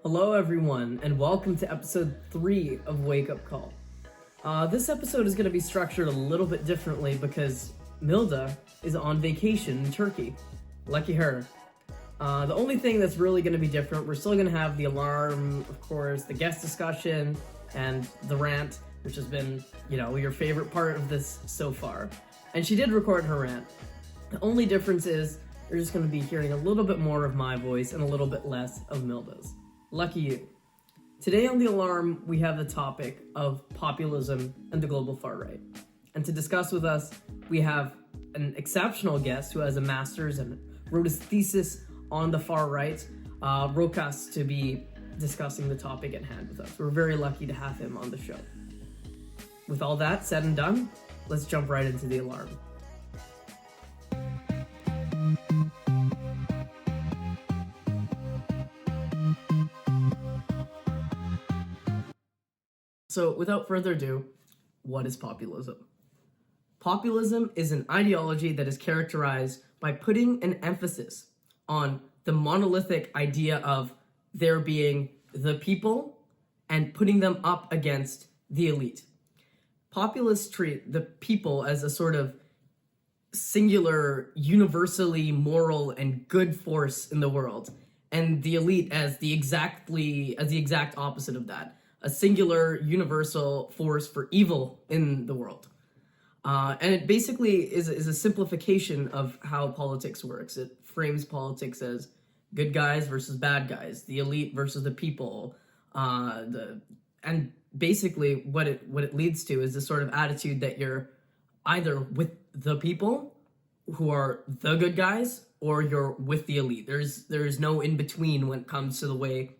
Hello everyone, and welcome to episode 3 of Wake Up Call. This episode is going to be structured a little bit differently because Milda is on vacation in Turkey. Lucky her. The only thing that's really going to be different, we're still going to have the alarm, of course, the guest discussion, and the rant, which has been, your favorite part of this so far. And she did record her rant. The only difference is you're just going to be hearing a little bit more of my voice and a little bit less of Milda's. Lucky you. Today on the alarm, we have the topic of populism and the global far right. And to discuss with us, we have an exceptional guest who has a master's and wrote his thesis on the far right, Rokas, to be discussing the topic at hand with us. We're very lucky to have him on the show. With all that said and done, let's jump right into the alarm. So, without further ado, what is populism? Populism is an ideology that is characterized by putting an emphasis on the monolithic idea of there being the people and putting them up against the elite. Populists treat the people as a sort of singular, universally moral and good force in the world, and the elite as the exact opposite of that. A singular, universal force for evil in the world. And it basically is a simplification of how politics works. It frames politics as good guys versus bad guys, the elite versus the people. And basically what it leads to is this sort of attitude that you're either with the people who are the good guys or you're with the elite. There's no in between when it comes to the way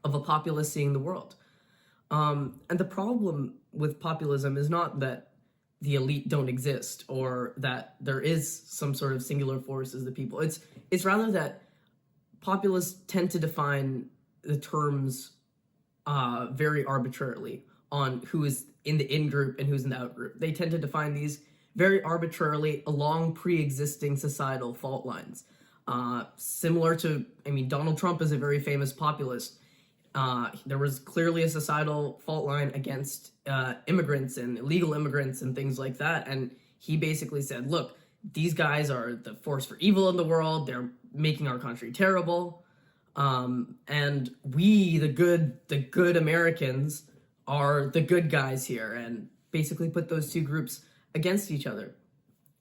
of a populist seeing the world. And the problem with populism is not that the elite don't exist or that there is some sort of singular force as the people. It's rather that populists tend to define the terms very arbitrarily on who is in the in group and who's in the out group. They tend to define these very arbitrarily along pre-existing societal fault lines. Similar to, Donald Trump is a very famous populist. There was clearly a societal fault line against immigrants and illegal immigrants and things like that. And he basically said, look, these guys are the force for evil in the world. They're making our country terrible. And we, the good Americans, are the good guys here, and basically put those two groups against each other.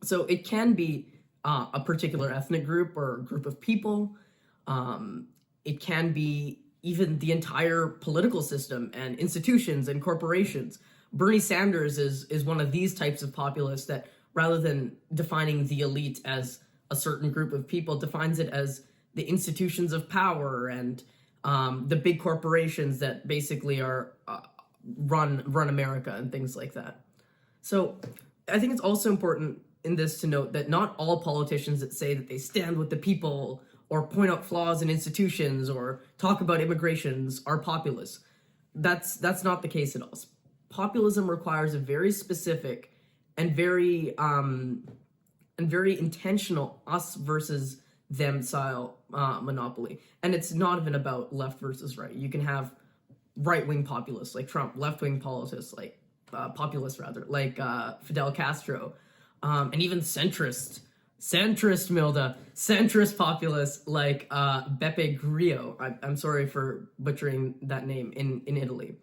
So it can be a particular ethnic group or group of people. It can be even the entire political system and institutions and corporations. Bernie Sanders is one of these types of populists that, rather than defining the elite as a certain group of people, defines it as the institutions of power and the big corporations that basically are run America and things like that. So I think it's also important in this to note that not all politicians that say that they stand with the people or point out flaws in institutions or talk about immigrations are populists. That's not the case at all. Populism requires a very specific and very intentional us versus them style monopoly. And it's not even about left versus right. You can have right-wing populists like Trump, left-wing populists like Fidel Castro, and even centrist Milda, centrist populists like Beppe Grillo. I'm sorry for butchering that name, in Italy.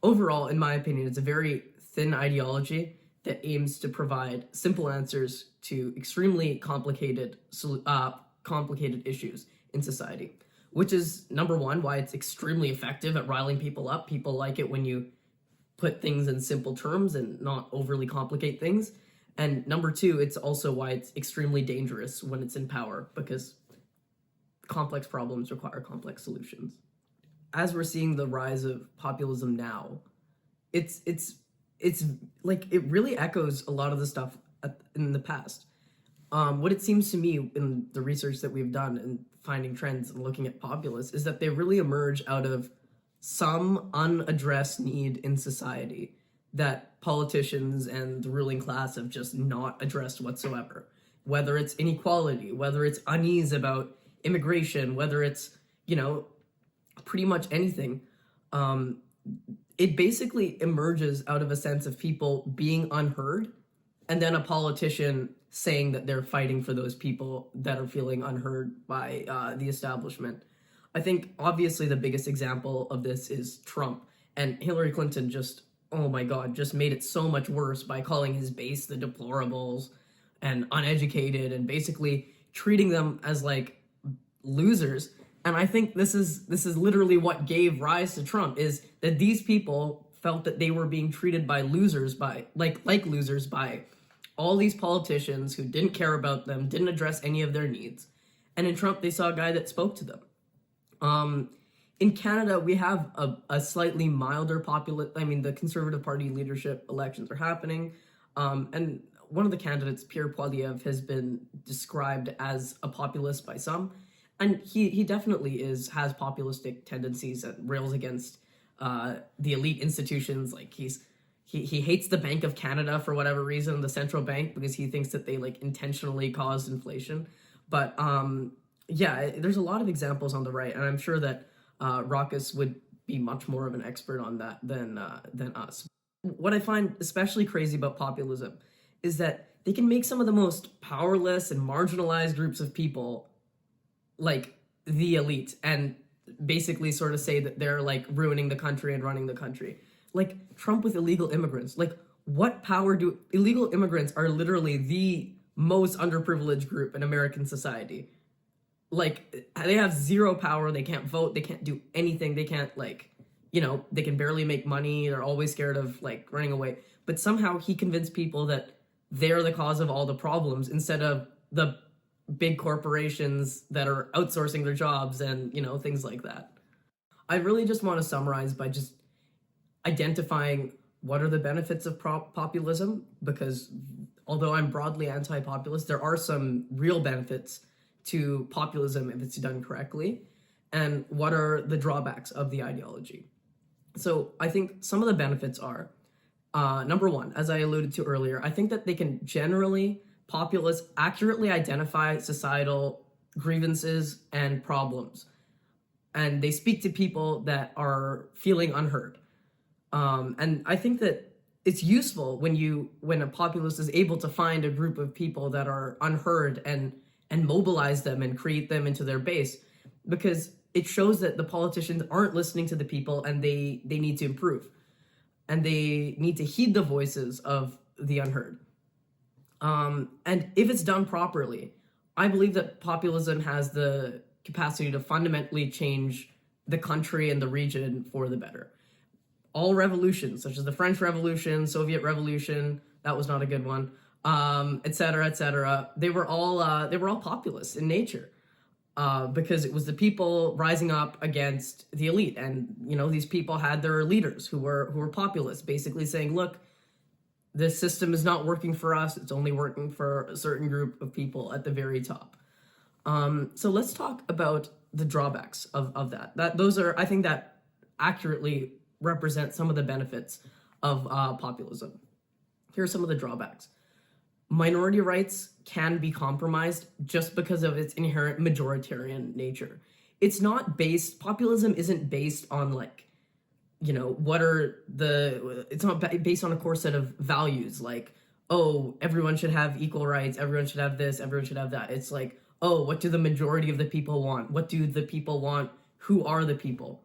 Overall, in my opinion, it's a very thin ideology that aims to provide simple answers to extremely complicated issues in society, which is, number one, why it's extremely effective at riling people up. People like it when you put things in simple terms and not overly complicate things. And number two, it's also why it's extremely dangerous when it's in power, because complex problems require complex solutions. As we're seeing the rise of populism now, it's like it really echoes a lot of the stuff in the past. What it seems to me in the research that we've done and finding trends and looking at populists is that they really emerge out of some unaddressed need in society that politicians and the ruling class have just not addressed whatsoever. Whether it's inequality, whether it's unease about immigration, whether it's, pretty much anything, it basically emerges out of a sense of people being unheard, and then a politician saying that they're fighting for those people that are feeling unheard by the establishment. I think obviously the biggest example of this is Trump, and Hillary Clinton just, oh my God, just made it so much worse by calling his base the deplorables and uneducated and basically treating them as like losers. And I think this is literally what gave rise to Trump, is that these people felt that they were being treated by losers, by like losers by all these politicians who didn't care about them, didn't address any of their needs. And in Trump, they saw a guy that spoke to them. In Canada, we have a slightly milder the Conservative Party leadership elections are happening. And one of the candidates, Pierre Poilievre, has been described as a populist by some. And he definitely has populistic tendencies and rails against the elite institutions. Like he hates the Bank of Canada for whatever reason, the central bank, because he thinks that they like intentionally caused inflation. But there's a lot of examples on the right, and I'm sure that Rokas would be much more of an expert on that than us. What I find especially crazy about populism is that they can make some of the most powerless and marginalized groups of people like the elite, and basically sort of say that they're like ruining the country and running the country. Like Trump with illegal immigrants. Like, what power do illegal immigrants are literally the most underprivileged group in American society. Like, they have zero power. They can't vote. They can't do anything. They can't they can barely make money. They're always scared of like running away. But somehow he convinced people that they're the cause of all the problems instead of the big corporations that are outsourcing their jobs and, things like that. I really just want to summarize by just identifying what are the benefits of populism, because although I'm broadly anti-populist, there are some real benefits to populism if it's done correctly, and what are the drawbacks of the ideology. So I think some of the benefits are, number one, as I alluded to earlier, I think that they can populists accurately identify societal grievances and problems, and they speak to people that are feeling unheard. And I think that it's useful when a populist is able to find a group of people that are unheard and mobilize them and create them into their base, because it shows that the politicians aren't listening to the people, and they need to improve, and they need to heed the voices of the unheard. And if it's done properly, I believe that populism has the capacity to fundamentally change the country and the region for the better. All revolutions, such as the French Revolution, Soviet Revolution, that was not a good one, et cetera, they were all populist in nature, because it was the people rising up against the elite, and these people had their leaders who were populists, basically saying, look, this system is not working for us. It's only working for a certain group of people at the very top. So let's talk about the drawbacks of that. I think that accurately represent some of the benefits of populism. Here are some of the drawbacks. Minority rights can be compromised just because of its inherent majoritarian nature. Populism isn't based on it's not based on a core set of values like, oh, everyone should have equal rights, everyone should have this, everyone should have that. It's like, oh, what do the majority of the people want? What do the people want? Who are the people?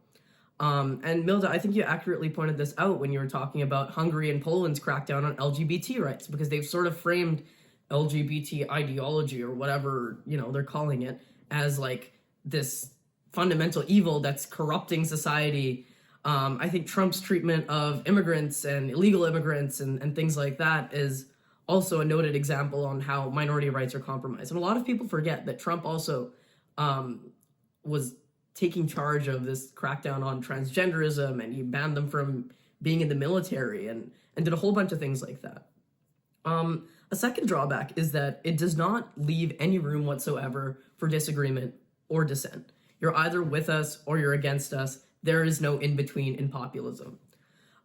And Milda, I think you accurately pointed this out when you were talking about Hungary and Poland's crackdown on LGBT rights, because they've sort of framed LGBT ideology, or whatever, they're calling it, as like this fundamental evil that's corrupting society. I think Trump's treatment of immigrants and illegal immigrants and things like that is also a noted example on how minority rights are compromised. And a lot of people forget that Trump also was taking charge of this crackdown on transgenderism, and he banned them from being in the military and did a whole bunch of things like that. A second drawback is that it does not leave any room whatsoever for disagreement or dissent. You're either with us or you're against us. There is no in-between in populism.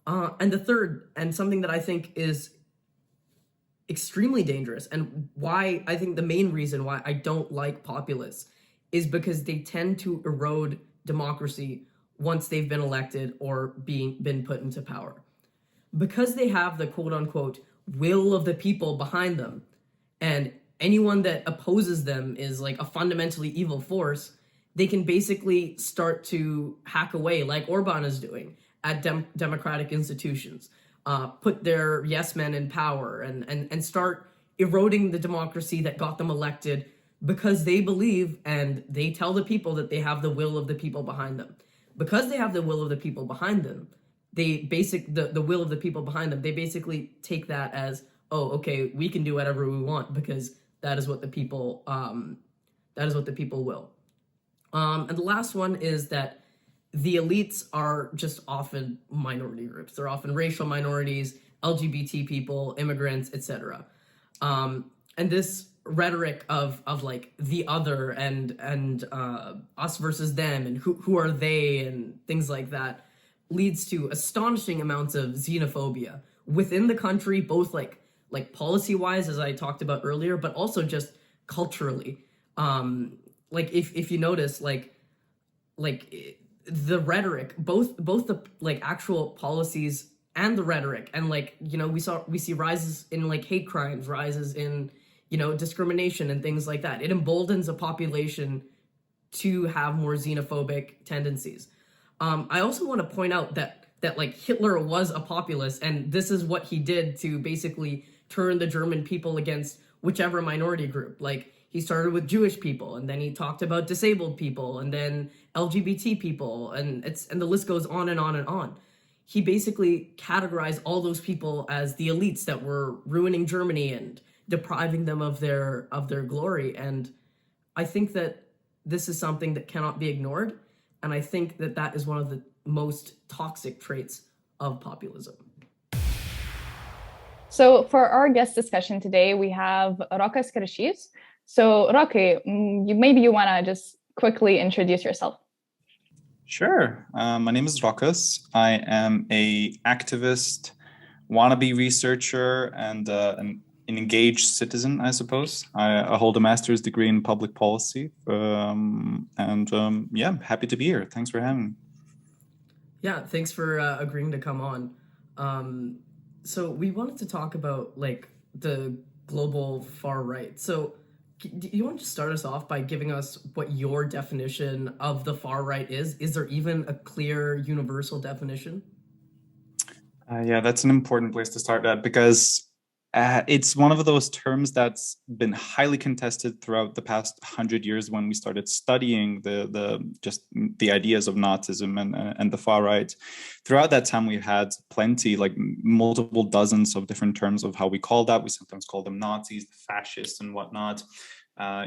And the third, and something that I think is extremely dangerous, and why I think the main reason why I don't like populists, is because they tend to erode democracy once they've been elected or been put into power. Because they have the quote unquote will of the people behind them, and anyone that opposes them is like a fundamentally evil force, they can basically start to hack away, like Orban is doing, at democratic institutions, put their yes men in power, and start eroding the democracy that got them elected, because they believe and they tell the people that they have the will of the people behind them. Because they have the will of the people behind them, the will of the people behind them, they basically take that as, oh, okay, we can do whatever we want because that is what the people will. And the last one is that the elites are just often minority groups. They're often racial minorities, LGBT people, immigrants, etc. And this rhetoric of like the other and us versus them and who are they and things like that leads to astonishing amounts of xenophobia within the country, both like policy wise, as I talked about earlier, but also just culturally. Like if you notice, like the rhetoric, both the like actual policies and the rhetoric, and like, you know, we see rises in like hate crimes, rises in, you know, discrimination and things like that. It emboldens a population to have more xenophobic tendencies. I also want to point out that like Hitler was a populist, and this is what he did to basically turn the German people against whichever minority group. Like, he started with Jewish people, and then he talked about disabled people, and then LGBT people, and the list goes on and on and on. He basically categorized all those people as the elites that were ruining Germany and depriving them of their glory. And I think that this is something that cannot be ignored, and I think that that is one of the most toxic traits of populism. So for our guest discussion today, we have Rokas Keršys. So Rocky, maybe you want to just quickly introduce yourself. Sure. My name is Rokas. I am an activist, wannabe researcher, and an engaged citizen, I suppose. I hold a master's degree in public policy, yeah, happy to be here. Thanks for having me. Yeah, thanks for agreeing to come on. So we wanted to talk about like the global far right. So do you want to just start us off by giving us what your definition of the far right is? Is there even a clear universal definition? Yeah, that's an important place to start at, because it's one of those terms that's been highly contested throughout the past 100 years when we started studying the ideas of Nazism and the far right. Throughout that time, we had plenty, like multiple dozens of different terms of how we call that. We sometimes call them Nazis, fascists, and whatnot. I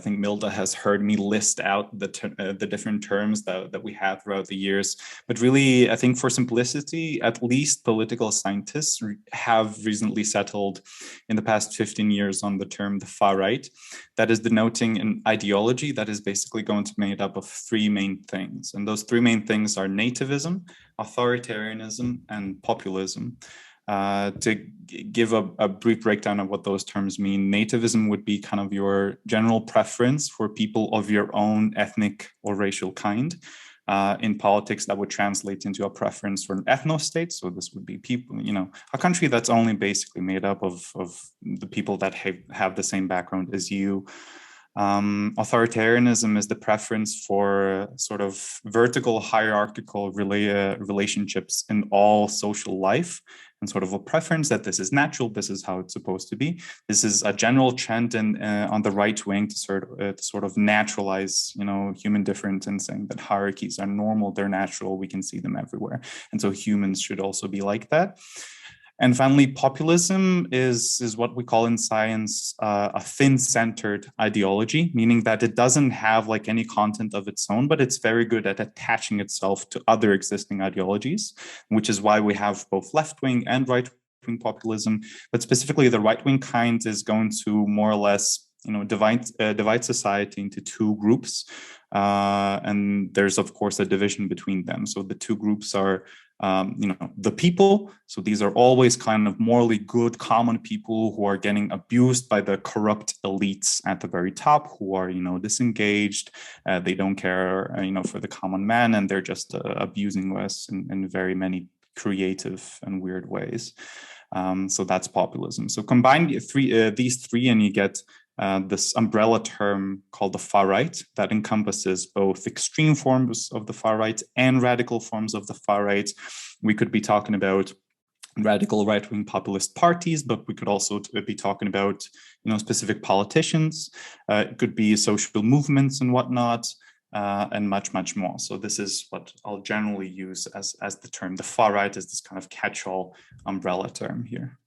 think Milda has heard me list out the different terms that we have throughout the years. But really, I think for simplicity, at least political scientists have recently settled in the past 15 years on the term the far right. That is denoting an ideology that is basically going to be made up of three main things. And those three main things are nativism, authoritarianism, and populism. To give a brief breakdown of what those terms mean, nativism would be kind of your general preference for people of your own ethnic or racial kind. In politics, that would translate into a preference for an ethno-state. So this would be people, a country that's only basically made up of the people that have the same background as you. Authoritarianism is the preference for sort of vertical hierarchical relationships in all social life, and sort of a preference that this is natural, this is how it's supposed to be. This is a general trend on the right wing to sort of naturalize, human difference, and saying that hierarchies are normal, they're natural, we can see them everywhere, and so humans should also be like that. And finally, populism is what we call in science a thin-centered ideology, meaning that it doesn't have like any content of its own, but it's very good at attaching itself to other existing ideologies, which is why we have both left-wing and right-wing populism. But specifically, the right-wing kind is going to more or less, divide society into two groups. And there's, of course, a division between them. So the two groups are the people. So these are always kind of morally good, common people who are getting abused by the corrupt elites at the very top, who are, disengaged. They don't care, for the common man, and they're just abusing us in very many creative and weird ways. So that's populism. So combine these three, and you get this umbrella term called the far right that encompasses both extreme forms of the far right and radical forms of the far right. We could be talking about radical right-wing populist parties, but we could also be talking about, specific politicians. It could be social movements and whatnot, and much, much more. So this is what I'll generally use as the term. The far right is this kind of catch-all umbrella term here.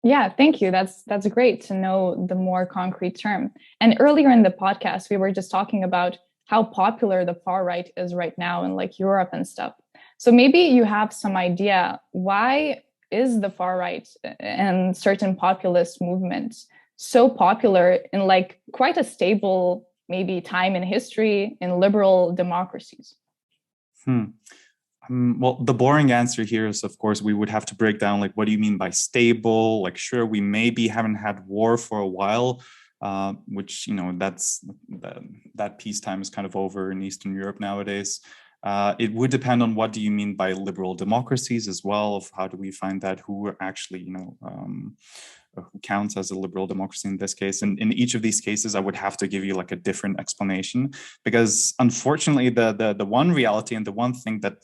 Yeah, thank you. That's great to know the more concrete term. And earlier in the podcast, we were just talking about how popular the far right is right now in like Europe and stuff. So maybe you have some idea, why is the far right and certain populist movements so popular in like quite a stable maybe time in history in liberal democracies? Well, the boring answer here is, of course, we would have to break down, like, what do you mean by stable? Like, sure, we maybe haven't had war for a while, which, that peacetime is kind of over in Eastern Europe nowadays. It would depend on what do you mean by liberal democracies as well, of how do we find that, who are actually, who counts as a liberal democracy in this case. And in each of these cases, I would have to give you like a different explanation, because unfortunately, the one reality and the one thing that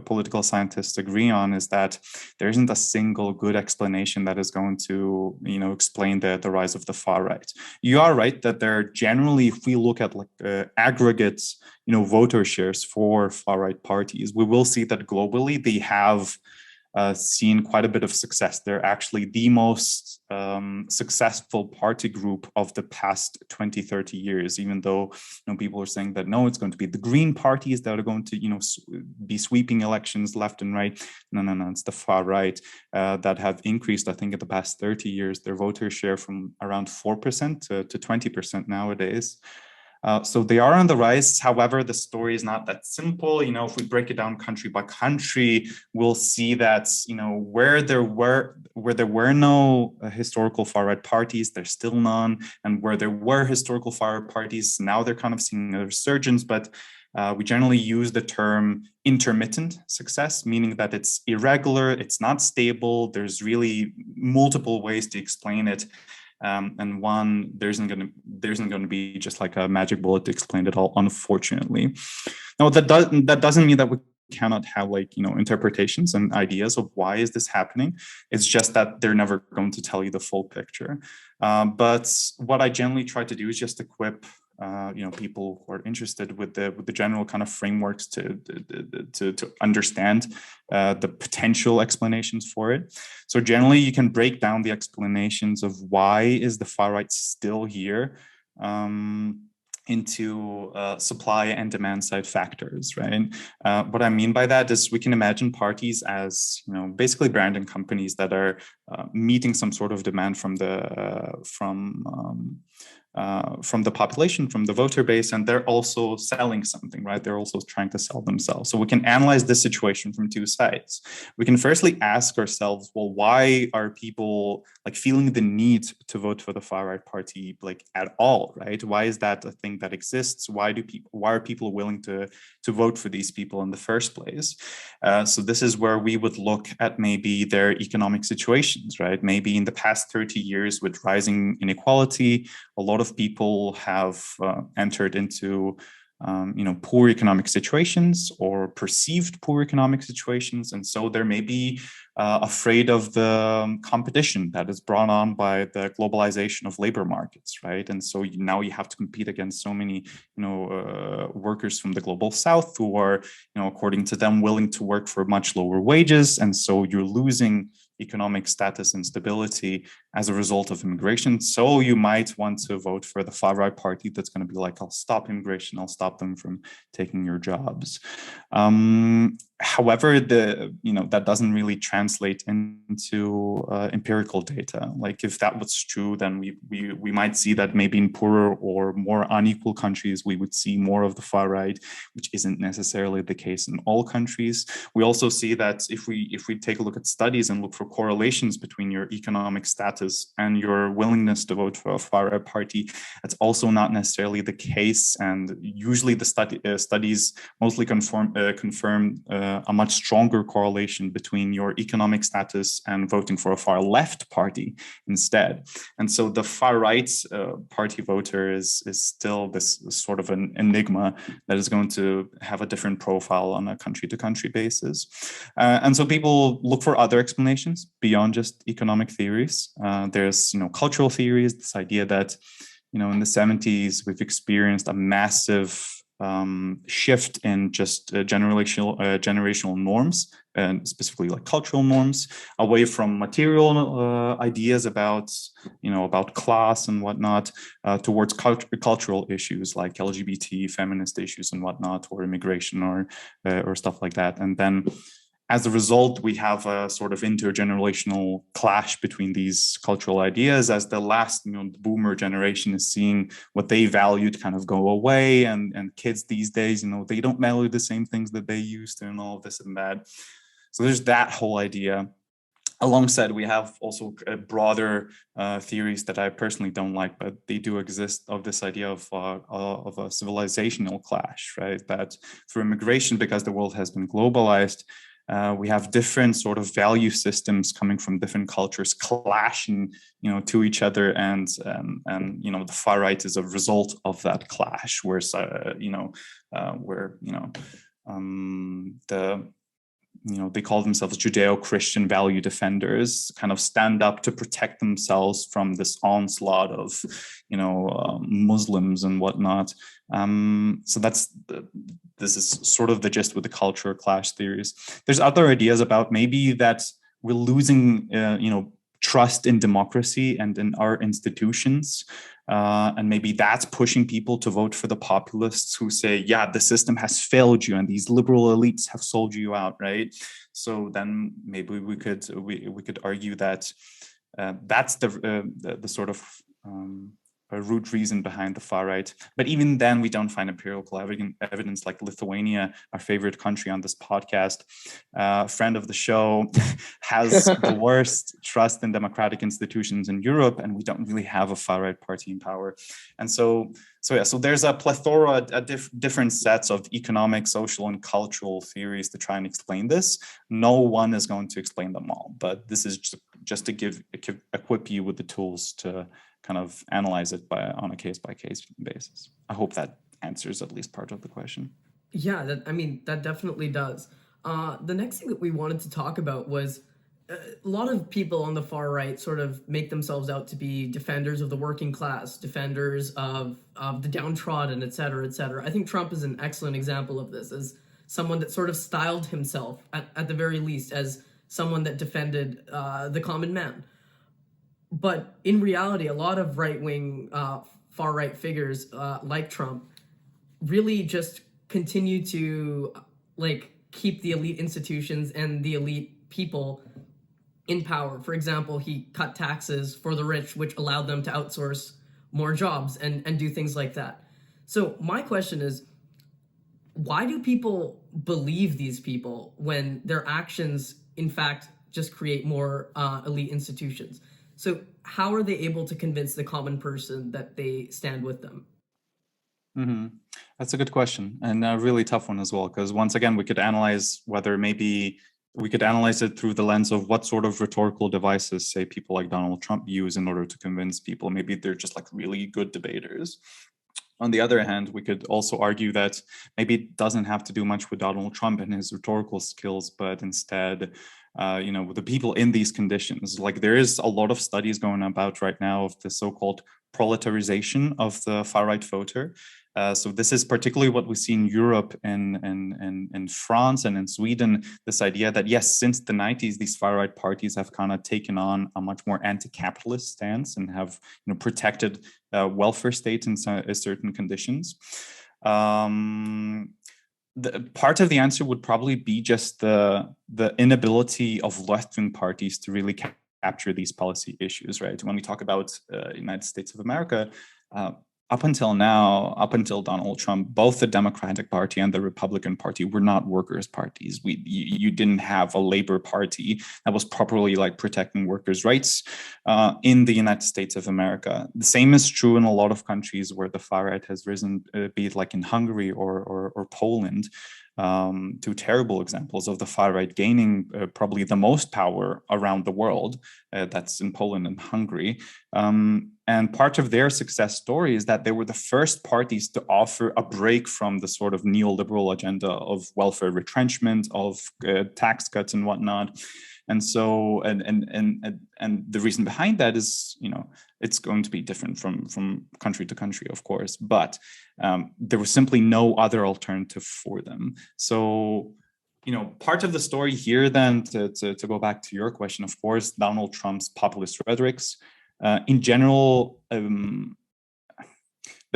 political scientists agree on is that there isn't a single good explanation that is going to, explain the rise of the far right. You are right that there generally, if we look at like aggregates, voter shares for far right parties, we will see that globally they have seen quite a bit of success. They're actually the most successful party group of the past 20, 30 years, even though people are saying that, no, it's going to be the green parties that are going to be sweeping elections left and right. No, it's the far right that have increased, I think, in the past 30 years, their voter share from around 4% to 20% nowadays. So they are on the rise. However, the story is not that simple. If we break it down country by country, we'll see that, where there were no historical far right parties, there's still none. And where there were historical far right parties, now they're kind of seeing a resurgence. But we generally use the term intermittent success, meaning that it's irregular, it's not stable. There's really multiple ways to explain it. And one, there isn't going to be just like a magic bullet to explain it all, unfortunately. Now, that doesn't mean that we cannot have interpretations and ideas of why is this happening. It's just that they're never going to tell you the full picture. But what I generally try to do is just equip people who are interested with the general kind of frameworks to understand the potential explanations for it. So generally, you can break down the explanations of why is the far right still here into supply and demand side factors, right? What I mean by that is we can imagine parties as basically branding companies that are meeting some sort of demand from the population, from the voter base, and they're also selling something, right? They're also trying to sell themselves. So we can analyze this situation from two sides. We can firstly ask ourselves, well, why are people feeling the need to vote for the far right party at all, right? Why is that a thing that exists? Why are people willing to vote for these people in the first place? So this is where we would look at maybe their economic situations, right? Maybe in the past 30 years with rising inequality, a lot of people have entered into poor economic situations or perceived poor economic situations, and so they're maybe afraid of the competition that is brought on by the globalization of labor markets, right? And so now you have to compete against so many workers from the global south who are according to them willing to work for much lower wages, and so you're losing economic status and stability as a result of immigration. So you might want to vote for the far-right party that's going to be like, I'll stop immigration, I'll stop them from taking your jobs. However, that doesn't really translate into empirical data. Like if that was true, then we might see that maybe in poorer or more unequal countries, we would see more of the far right, which isn't necessarily the case in all countries. We also see that if we take a look at studies and look for correlations between your economic status and your willingness to vote for a far right party, that's also not necessarily the case. And usually the studies mostly confirm a much stronger correlation between your economic status and voting for a far left party instead. And so the far right party voter is still this sort of an enigma that is going to have a different profile on a country to country basis. And so people look for other explanations beyond just economic theories. There's, cultural theories, this idea that, in the 70s, we've experienced a massive shift in just generational norms, and specifically like cultural norms, away from material ideas about class and whatnot, towards cultural issues like LGBT, feminist issues and whatnot, or immigration or stuff like that. And then as a result, we have a sort of intergenerational clash between these cultural ideas, as the last, the boomer generation is seeing what they valued kind of go away, and kids these days, they don't value the same things that they used to, and all of this and that. So there's that whole idea. Alongside, we have also broader theories that I personally don't like, but they do exist, of this idea of a civilizational clash, right? That through immigration, because the world has been globalized, we have different sort of value systems coming from different cultures clashing, to each other, and the far right is a result of that clash, where they call themselves Judeo-Christian value defenders, kind of stand up to protect themselves from this onslaught of, Muslims and whatnot. So this is sort of the gist with the culture clash theories. There's other ideas about maybe that we're losing, trust in democracy and in our institutions. And maybe that's pushing people to vote for the populists who say, yeah, the system has failed you and these liberal elites have sold you out, right? So then maybe we could argue that that's the sort of a root reason behind the far right. But even then, we don't find empirical evidence. Like Lithuania, our favorite country on this podcast, friend of the show, has the worst trust in democratic institutions in Europe, and we don't really have a far right party in power. And so there's a plethora, different sets of economic, social, and cultural theories to try and explain this. No one is going to explain them all, but this is just to equip you with the tools to kind of analyze it on a case-by-case basis. I hope that answers at least part of the question. Yeah, that definitely does. The next thing that we wanted to talk about was a lot of people on the far right sort of make themselves out to be defenders of the working class, defenders of the downtrodden, et cetera, et cetera. I think Trump is an excellent example of this, as someone that sort of styled himself, at the very least, as someone that defended the common man. But in reality, a lot of right-wing, far-right figures like Trump really just continue to keep the elite institutions and the elite people in power. For example, he cut taxes for the rich, which allowed them to outsource more jobs and do things like that. So my question is, why do people believe these people when their actions, in fact, just create more elite institutions? So how are they able to convince the common person that they stand with them? Mm-hmm. That's a good question, and a really tough one as well, because once again, we could analyze whether maybe we could analyze it through the lens of what sort of rhetorical devices, say, people like Donald Trump use in order to convince people. Maybe they're just like really good debaters. On the other hand, we could also argue that maybe it doesn't have to do much with Donald Trump and his rhetorical skills, but instead the people in these conditions. Like there is a lot of studies going about right now of the so-called proletarization of the far-right voter. So this is particularly what we see in Europe and in France and in Sweden, this idea that, yes, since the 90s, these far-right parties have kind of taken on a much more anti-capitalist stance and have protected welfare states in certain conditions. The part of the answer would probably be just the inability of left-wing parties to really capture these policy issues, right? When we talk about United States of America, up until now, up until Donald Trump, both the Democratic Party and the Republican Party were not workers' parties. You didn't have a Labor Party that was properly like protecting workers' rights in the United States of America. The same is true in a lot of countries where the far right has risen, be it like in Hungary or Poland. Two terrible examples of the far right gaining probably the most power around the world. That's in Poland and Hungary. And part of their success story is that they were the first parties to offer a break from the sort of neoliberal agenda of welfare retrenchment, of tax cuts and whatnot. And so, and the reason behind that is, it's going to be different from country to country, of course, but there was simply no other alternative for them. So, part of the story here then, to go back to your question, of course, Donald Trump's populist rhetorics. In general, the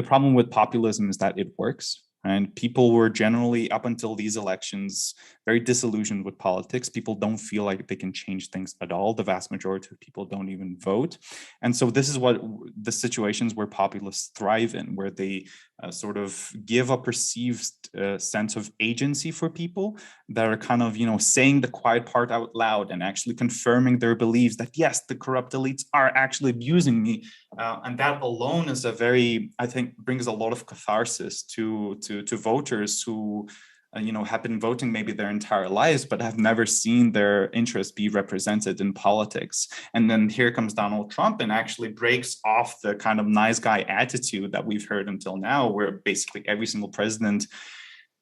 problem with populism is that it works. And people were generally, up until these elections, very disillusioned with politics. People don't feel like they can change things at all. The vast majority of people don't even vote. And so this is what the situations where populists thrive in, where they sort of give a perceived sense of agency for people that are kind of, saying the quiet part out loud and actually confirming their beliefs that, yes, the corrupt elites are actually abusing me. And that alone is I think, brings a lot of catharsis to voters who, have been voting maybe their entire lives, but have never seen their interests be represented in politics. And then here comes Donald Trump and actually breaks off the kind of nice guy attitude that we've heard until now, where basically every single president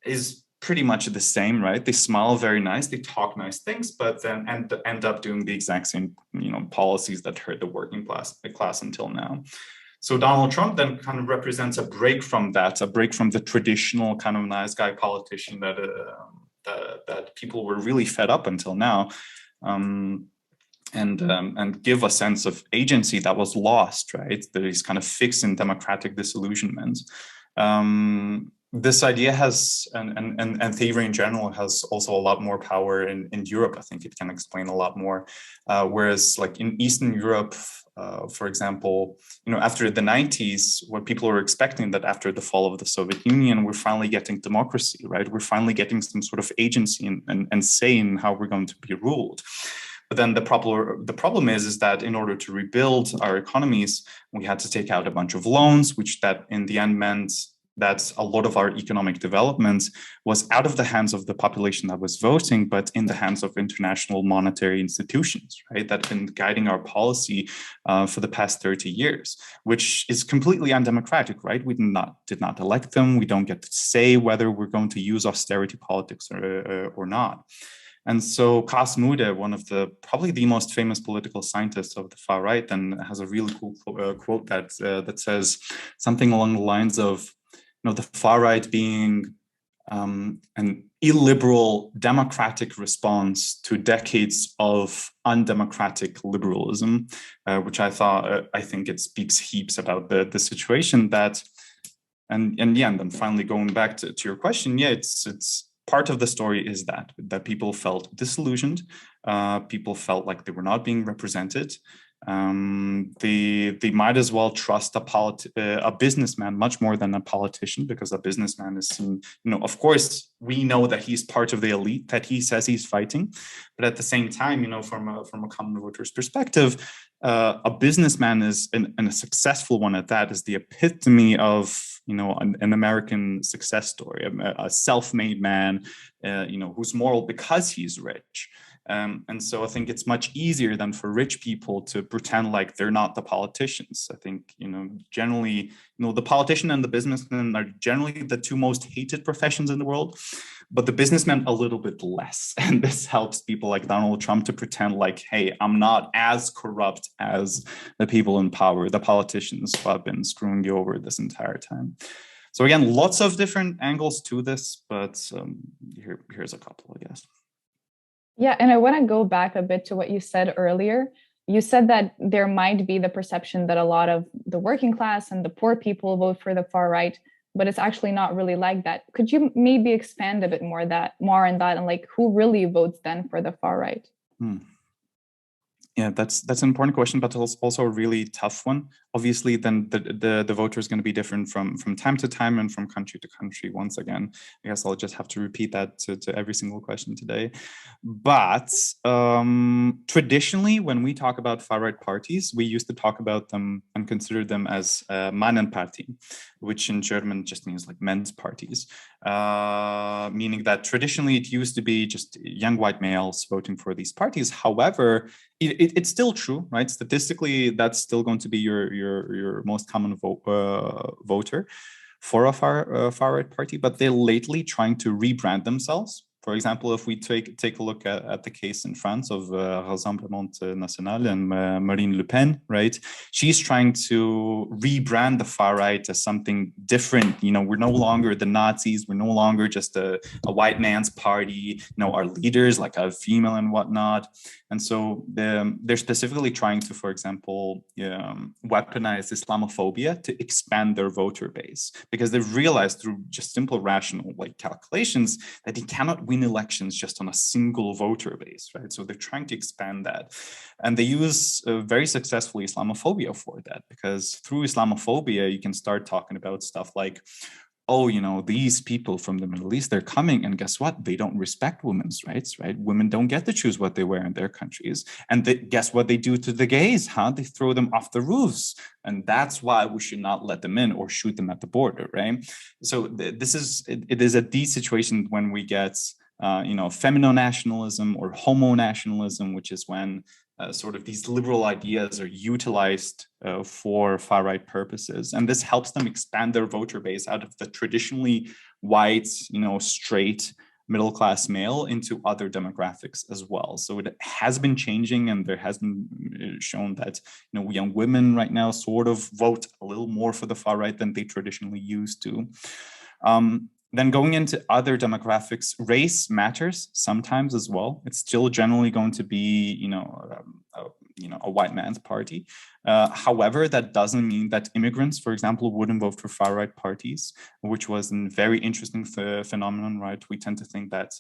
is pretty much the same, right? They smile very nice, they talk nice things, but then end up doing the exact same, policies that hurt the working class until now. So Donald Trump then kind of represents a break from that, a break from the traditional kind of nice guy politician that people were really fed up until now, and give a sense of agency that was lost, right? That is kind of fixed in democratic disillusionment. This idea has, and theory in general, has also a lot more power in Europe. I think it can explain a lot more. Whereas like in Eastern Europe, for example, after the 90s, what people were expecting that after the fall of the Soviet Union, we're finally getting democracy, right? We're finally getting some sort of agency and say in how we're going to be ruled. But then the problem is that in order to rebuild our economies, we had to take out a bunch of loans, which that in the end meant that a lot of our economic development was out of the hands of the population that was voting, but in the hands of international monetary institutions, right? That have been guiding our policy for the past 30 years, which is completely undemocratic, right? We did not elect them. We don't get to say whether we're going to use austerity politics or not. And so Cas Mudde, one of probably the most famous political scientists of the far right, and has a really cool quote that says something along the lines of, the far right being an illiberal democratic response to decades of undemocratic liberalism, which I think it speaks heaps about the situation that, and then finally going back to your question, it's part of the story is that people felt disillusioned, people felt like they were not being represented. They might as well trust a businessman much more than a politician, because a businessman is seen, of course, we know that he's part of the elite that he says he's fighting, but at the same time, from a common voter's perspective, a businessman is, and a successful one at that, is the epitome of an American success story, a self-made man, who's moral because he's rich. And so I think it's much easier than for rich people to pretend like they're not the politicians. I think, generally, the politician and the businessman are generally the two most hated professions in the world, but the businessmen a little bit less. And this helps people like Donald Trump to pretend like, hey, I'm not as corrupt as the people in power, the politicians who have been screwing you over this entire time. So again, lots of different angles to this, but here's a couple, I guess. Yeah, and I want to go back a bit to what you said earlier. You said that there might be the perception that a lot of the working class and the poor people vote for the far right, but it's actually not really like that. Could you maybe expand a bit more on that and like who really votes then for the far right? Yeah, that's an important question, but it's also a really tough one. Obviously, then the voter is going to be different from time to time and from country to country. Once again, I guess I'll just have to repeat that to every single question today. But traditionally, when we talk about far-right parties, we used to talk about them and consider them as Mannenpartien, which in German just means like men's parties, meaning that traditionally it used to be just young white males voting for these parties. However, it's still true, right? Statistically, that's still going to be your most common voter for a far right party. But they're lately trying to rebrand themselves. For example, if we take a look at the case in France of Rassemblement National and Marine Le Pen, right? She's trying to rebrand the far right as something different. We're no longer the Nazis. We're no longer just a white man's party. Our leaders, like a female and whatnot. And so they're specifically trying to, for example, weaponize Islamophobia to expand their voter base, because they've realized through just simple rational calculations that you cannot win elections just on a single voter base, right? So they're trying to expand that. And they use very successfully Islamophobia for that, because through Islamophobia, you can start talking about stuff like, oh, these people from the Middle East, they're coming, and guess what? They don't respect women's rights, right? Women don't get to choose what they wear in their countries. And guess what they do to the gays, huh? They throw them off the roofs. And that's why we should not let them in or shoot them at the border, right? So it is a D situation when we get femino-nationalism or homo-nationalism, which is when sort of these liberal ideas are utilized for far-right purposes. And this helps them expand their voter base out of the traditionally white, straight, middle-class male into other demographics as well. So it has been changing, and there has been shown that, young women right now sort of vote a little more for the far-right than they traditionally used to. Then going into other demographics, race matters sometimes as well. It's still generally going to be, a white man's party. However, that doesn't mean that immigrants, for example, wouldn't vote for far-right parties, which was a very interesting phenomenon, right? We tend to think that,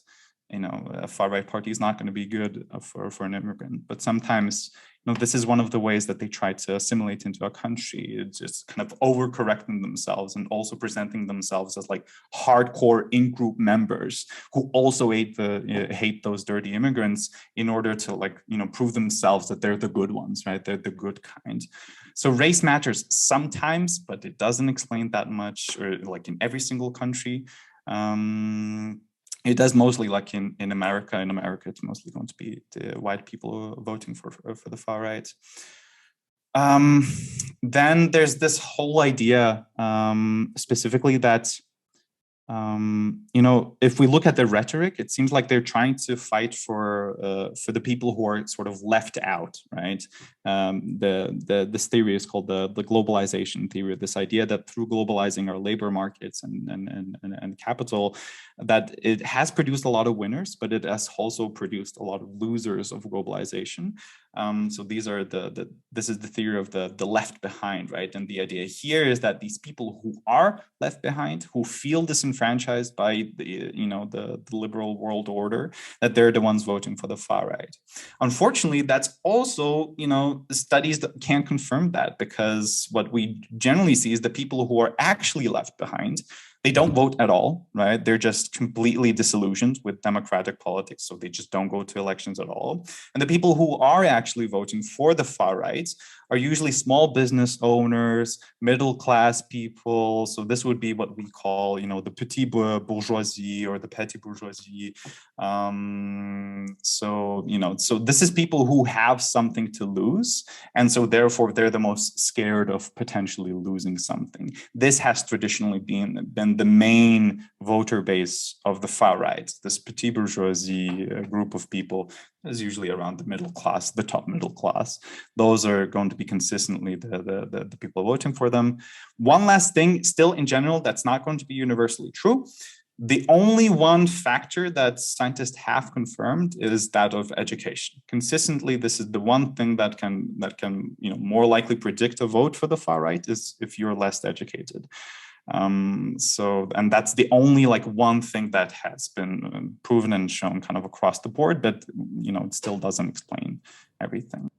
a far-right party is not going to be good for an immigrant. But sometimes, this is one of the ways that they try to assimilate into a country. It's just kind of overcorrecting themselves and also presenting themselves as like hardcore in-group members who also hate those dirty immigrants in order to prove themselves that they're the good ones, right? They're the good kind. So race matters sometimes, but it doesn't explain that much, or like in every single country. It does mostly like in America. In America, it's mostly going to be the white people voting for the far right. Then there's this whole idea specifically that, if we look at the rhetoric, it seems like they're trying to fight for the people who are sort of left out, right? This theory is called the globalization theory. This idea that through globalizing our labor markets and capital, that it has produced a lot of winners, but it has also produced a lot of losers of globalization. So this is the theory of the left behind, right? And the idea here is that these people who are left behind, who feel disenfranchised by the liberal world order, that they're the ones voting for the far right. Unfortunately, that's also, studies that can't confirm that, because what we generally see is the people who are actually left behind, they don't vote at all, right? They're just completely disillusioned with democratic politics, so they just don't go to elections at all. And the people who are actually voting for the far right are usually small business owners, middle class people. So this would be what we call, the petit bourgeoisie or the petty bourgeoisie. So this is people who have something to lose, and so therefore they're the most scared of potentially losing something. This has traditionally been the main voter base of the far right. This petit bourgeoisie group of people is usually around the middle class, the top middle class. Those are going to be consistently the people voting for them. One last thing, still in general, that's not going to be universally true. The only one factor that scientists have confirmed is that of education. Consistently, this is the one thing that can more likely predict a vote for the far right is if you're less educated. And that's the only one thing that has been proven and shown kind of across the board, but it still doesn't explain everything.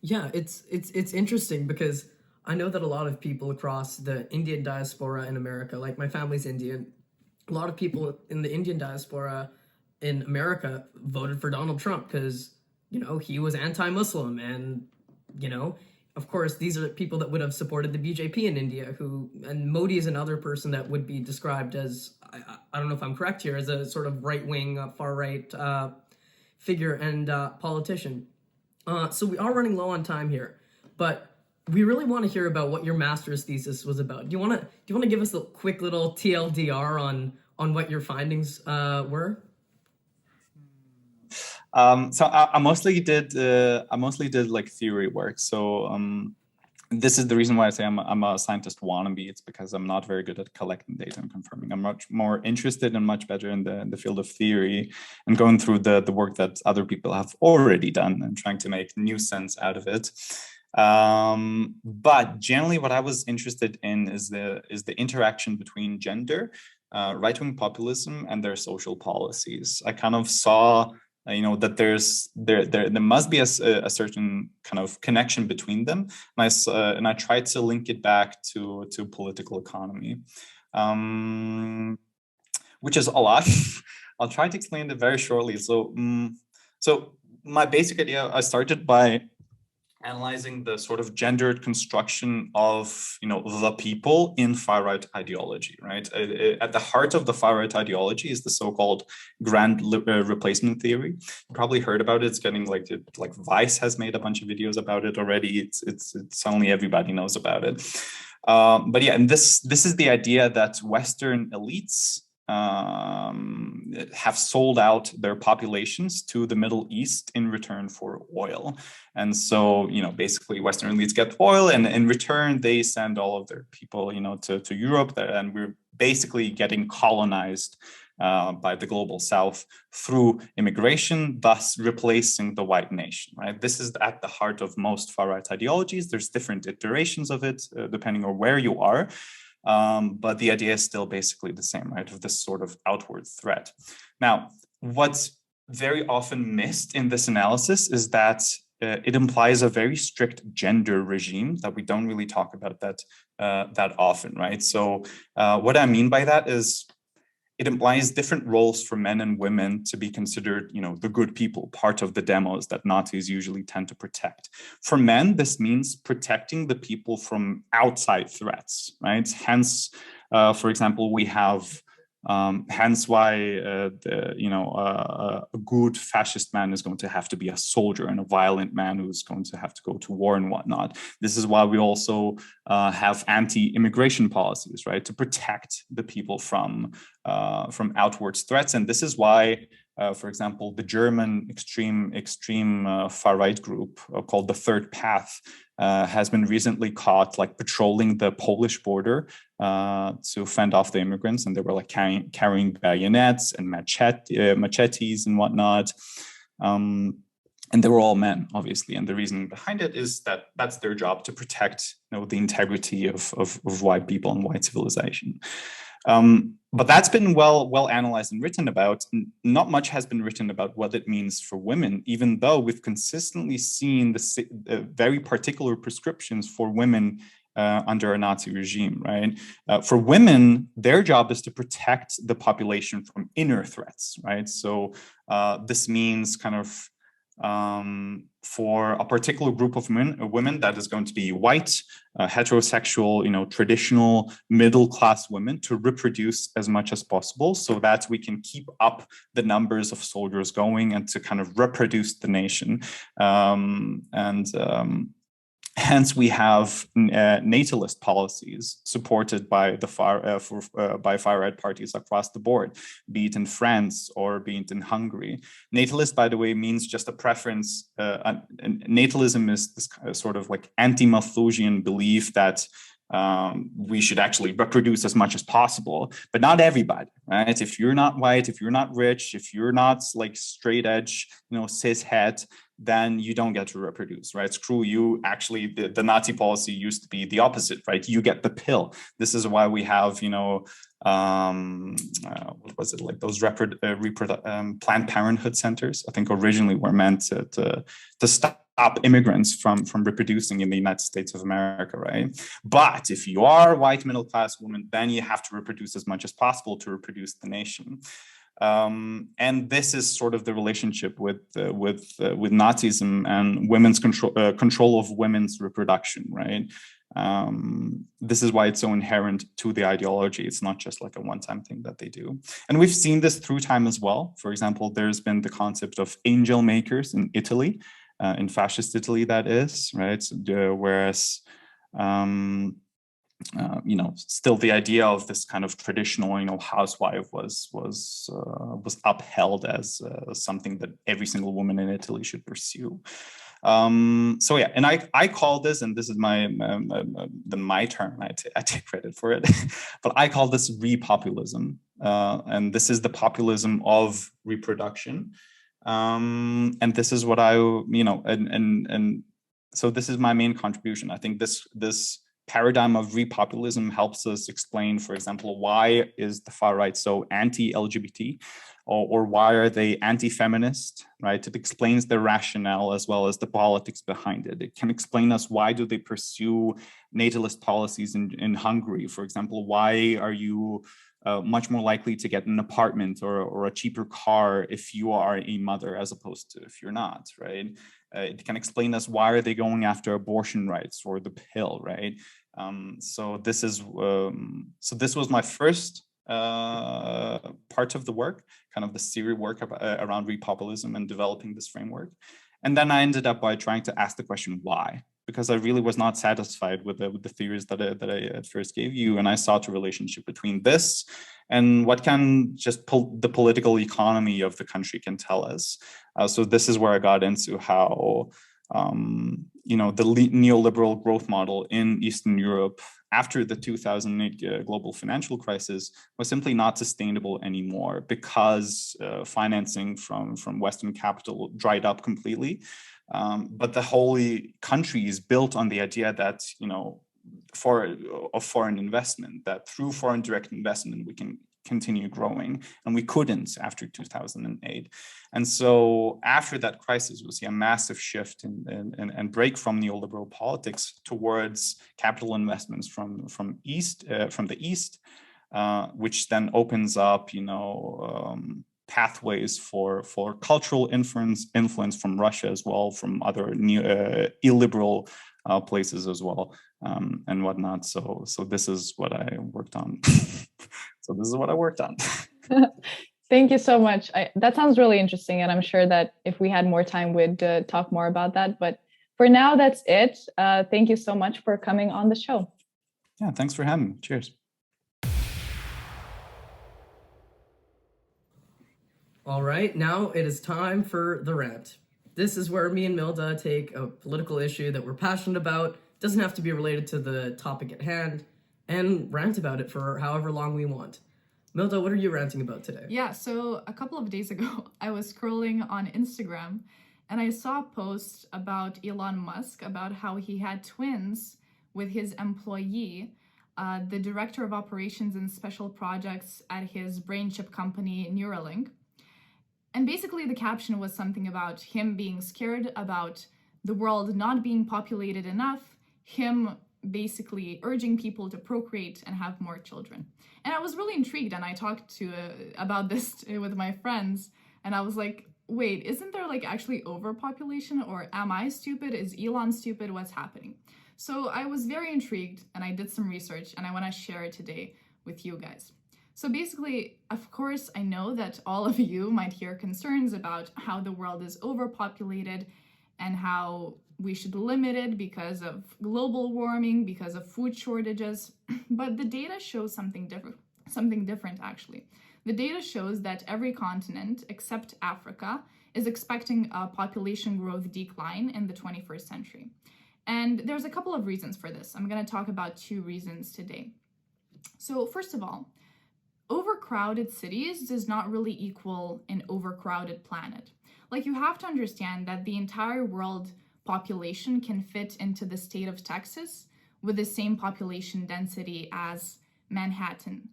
Yeah, it's interesting because I know that a lot of people across the Indian diaspora in America, like my family's Indian, a lot of people in the Indian diaspora in America voted for Donald Trump because, he was anti-Muslim. And, of course, these are people that would have supported the BJP in India, and Modi is another person that would be described as, I don't know if I'm correct here, as a sort of right-wing, far-right figure and politician. So we are running low on time here, but we really want to hear about what your master's thesis was about. Do you want to give us a quick little TLDR on what your findings were? So I mostly did theory work. So this is the reason why I say I'm a scientist wannabe. It's because I'm not very good at collecting data and confirming. I'm much more interested and much better in the field of theory and going through the work that other people have already done and trying to make new sense out of it. But generally, what I was interested in is the interaction between gender, right-wing populism, and their social policies. I kind of saw, that there must be a certain kind of connection between them, and I tried to link it back to political economy, which is a lot. I'll try to explain it very shortly. So my basic idea, I started by analyzing the sort of gendered construction of the people in far right ideology, right? At the heart of the far right ideology is the so-called grand replacement theory. You probably heard about it. It's getting like Vice has made a bunch of videos about it already. It's suddenly everybody knows about it. But yeah, and this is the idea that Western elites have sold out their populations to the Middle East in return for oil. And so, basically Western elites get oil, and in return, they send all of their people, to Europe, and we're basically getting colonized by the global South through immigration, thus replacing the white nation, right? This is at the heart of most far-right ideologies. There's different iterations of it, depending on where you are. But the idea is still basically the same, right? Of this sort of outward threat. Now, what's very often missed in this analysis is that it implies a very strict gender regime that we don't really talk about that often, right? So what I mean by that is it implies different roles for men and women to be considered, the good people, part of the demos that Nazis usually tend to protect. For men, this means protecting the people from outside threats, right? Hence, for example, we have hence why a good fascist man is going to have to be a soldier, and a violent man who's going to have to go to war and whatnot. This is why we also have anti-immigration policies, right, to protect the people from outwards threats. And this is why, for example, the German extreme far-right group called the Third Path has been recently caught patrolling the Polish border to fend off the immigrants, and they were carrying bayonets and machetes and whatnot. And they were all men, obviously. And the reason behind it is that that's their job, to protect the integrity of white people and white civilization. But that's been well analyzed and written about. Not much has been written about what it means for women, even though we've consistently seen the very particular prescriptions for women under a Nazi regime, right? For women, their job is to protect the population from inner threats, right? So this means kind of for a particular group of women that is going to be white, heterosexual, traditional middle-class women, to reproduce as much as possible so that we can keep up the numbers of soldiers going and to kind of reproduce the nation. Hence, we have natalist policies supported by the far-right parties across the board, be it in France or be it in Hungary. Natalist, by the way, means just a preference. Natalism is this sort of like anti-Malthusian belief that we should actually reproduce as much as possible, but not everybody, right? If you're not white, if you're not rich, if you're not like straight edge, cis het, then you don't get to reproduce, right? Screw you. Actually, the Nazi policy used to be the opposite, right? You get the pill. This is why we have, what was it, like those Planned Parenthood centers, I think originally were meant to stop immigrants from reproducing in the United States of America, right? But if you are a white middle-class woman, then you have to reproduce as much as possible to reproduce the nation. And this is sort of the relationship with Nazism and women's control of women's reproduction, right? This is why it's so inherent to the ideology. It's not just like a one-time thing that they do. And we've seen this through time as well. For example, there's been the concept of angel makers in Italy, in fascist Italy, that is, right? Whereas still the idea of this kind of traditional, housewife was upheld as something that every single woman in Italy should pursue. So yeah, and I call this, and this is my term, I take credit for it, but I call this repopulism, and this is the populism of reproduction, and this is what so this is my main contribution. I think this paradigm of repopulism helps us explain, for example, why is the far right so anti-LGBT, or why are they anti-feminist, right? It explains the rationale as well as the politics behind it. It can explain us why do they pursue natalist policies in Hungary, for example. Why are you much more likely to get an apartment or a cheaper car if you are a mother as opposed to if you're not, right? It can explain us why are they going after abortion rights or the pill, right? So this was my first part of the work, kind of the theory work around repopulism and developing this framework. And then I ended up by trying to ask the question, why? Because I really was not satisfied with the theories that I at first gave you. And I sought a relationship between this and what can just the political economy of the country can tell us. So this is where I got into how, the neoliberal growth model in Eastern Europe after the 2008 global financial crisis was simply not sustainable anymore because financing from Western capital dried up completely. But the whole country is built on the idea that, of foreign investment, that through foreign direct investment, we can continue growing, and we couldn't after 2008. And so after that crisis, we see a massive shift and break from neoliberal politics towards capital investments from the East, which then opens up, pathways for cultural influence from Russia as well, from other illiberal places as well, and whatnot. So this is what I worked on. Thank you so much. That sounds really interesting, and I'm sure that if we had more time, we'd talk more about that. But for now, that's it. Thank you so much for coming on the show. Yeah, thanks for having me. Cheers. All right, now it is time for the rant. This is where me and Milda take a political issue that we're passionate about, doesn't have to be related to the topic at hand, and rant about it for however long we want. Milda, what are you ranting about today? Yeah, so a couple of days ago, I was scrolling on Instagram and I saw a post about Elon Musk, about how he had twins with his employee, the director of operations and special projects at his brain chip company, Neuralink. And basically the caption was something about him being scared about the world not being populated enough, him basically urging people to procreate and have more children. And I was really intrigued, and I talked about this with my friends, and I was like, wait, isn't there like actually overpopulation, or am I stupid? Is Elon stupid? What's happening? So I was very intrigued and I did some research and I want to share it today with you guys. So basically, of course, I know that all of you might hear concerns about how the world is overpopulated and how we should limit it because of global warming, because of food shortages. But the data shows something different actually. The data shows that every continent except Africa is expecting a population growth decline in the 21st century. And there's a couple of reasons for this. I'm going to talk about 2 reasons today. So first of all, overcrowded cities does not really equal an overcrowded planet. Like, you have to understand that the entire world population can fit into the state of Texas with the same population density as Manhattan.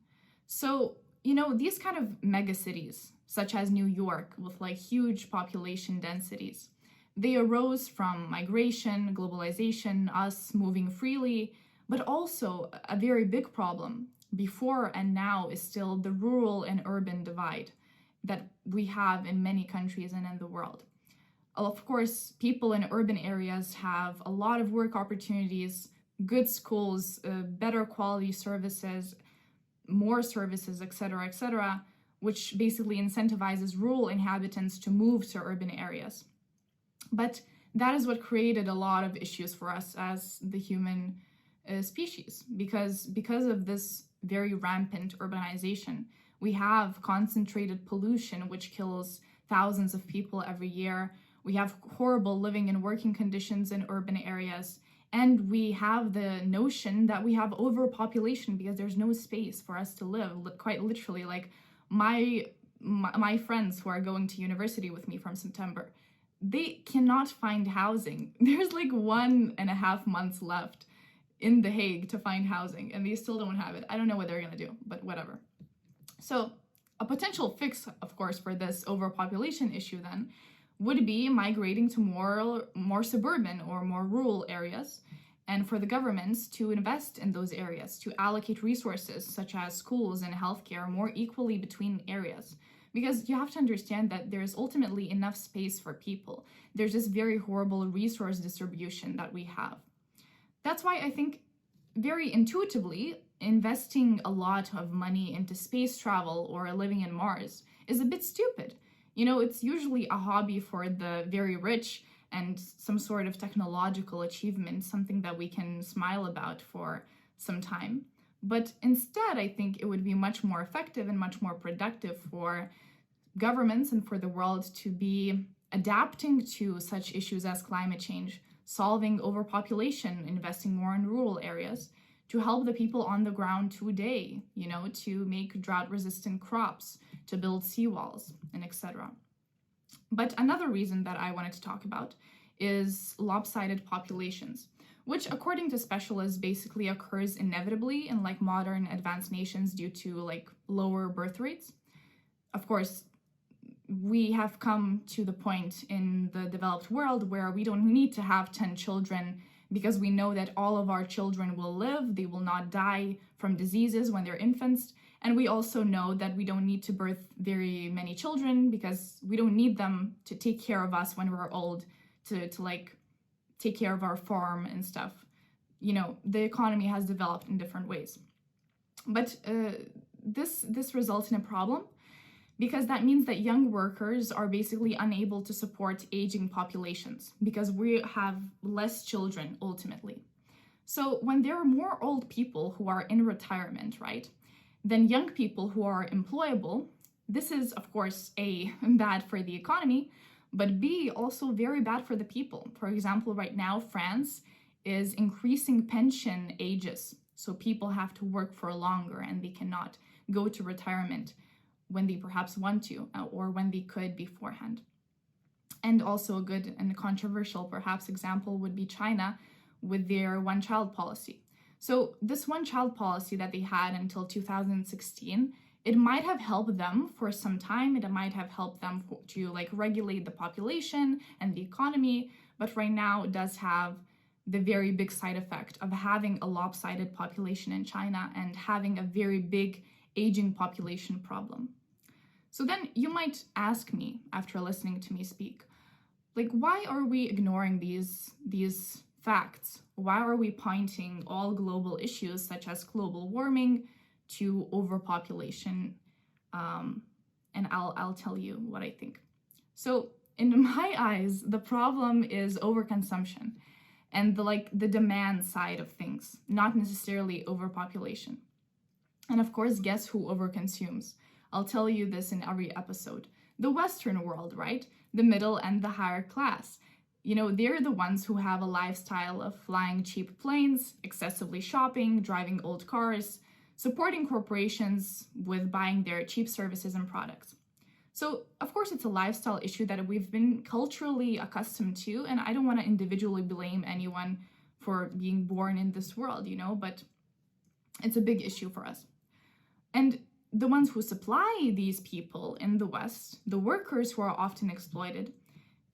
So, these kind of megacities, such as New York, with like huge population densities, they arose from migration, globalization, us moving freely, but also a very big problem before and now is still the rural and urban divide that we have in many countries and in the world. Of course, people in urban areas have a lot of work opportunities, good schools, better quality services, more services, etc., which basically incentivizes rural inhabitants to move to urban areas. But that is what created a lot of issues for us as the human species, because of this very rampant urbanization, we have concentrated pollution, which kills thousands of people every year. We have horrible living and working conditions in urban areas. And we have the notion that we have overpopulation because there's no space for us to live, quite literally. Like my friends who are going to university with me from September, they cannot find housing. There's like 1.5 months left in The Hague to find housing, and they still don't have it. I don't know what they're gonna do, but whatever. So a potential fix, of course, for this overpopulation issue then would be migrating to more suburban or more rural areas, and for the governments to invest in those areas, to allocate resources such as schools and healthcare more equally between areas. Because you have to understand that there's ultimately enough space for people. There's this very horrible resource distribution that we have. That's why I think very intuitively, investing a lot of money into space travel or living in Mars is a bit stupid. It's usually a hobby for the very rich and some sort of technological achievement, something that we can smile about for some time. But instead, I think it would be much more effective and much more productive for governments and for the world to be adapting to such issues as climate change, solving overpopulation, investing more in rural areas, to help the people on the ground today, to make drought-resistant crops, to build seawalls, and etc. But another reason that I wanted to talk about is lopsided populations, which according to specialists basically occurs inevitably in like modern advanced nations due to like lower birth rates. Of course, we have come to the point in the developed world where we don't need to have 10 children because we know that all of our children will live, they will not die from diseases when they're infants. And we also know that we don't need to birth very many children because we don't need them to take care of us when we're old, to like take care of our farm and stuff. The economy has developed in different ways. But this results in a problem, because that means that young workers are basically unable to support aging populations because we have less children ultimately. So when there are more old people who are in retirement, right, than young people who are employable, this is, of course, A, bad for the economy, but B, also very bad for the people. For example, right now, France is increasing pension ages. So people have to work for longer and they cannot go to retirement when they perhaps want to, or when they could beforehand. And also a good and controversial perhaps example would be China with their one-child policy. So this one-child policy that they had until 2016, it might have helped them for some time. It might have helped them to like regulate the population and the economy, but right now it does have the very big side effect of having a lopsided population in China and having a very big aging population problem. So then you might ask me, after listening to me speak, like, why are we ignoring these facts? Why are we pointing all global issues such as global warming to overpopulation? And I'll tell you what I think. So in my eyes, the problem is overconsumption and the demand side of things, not necessarily overpopulation. And of course, guess who overconsumes? I'll tell you this in every episode. The Western world, right? The middle and the higher class. They're the ones who have a lifestyle of flying cheap planes, excessively shopping, driving old cars, supporting corporations with buying their cheap services and products. So, of course, it's a lifestyle issue that we've been culturally accustomed to, and I don't want to individually blame anyone for being born in this world, but it's a big issue for us. And the ones who supply these people in the West, the workers who are often exploited,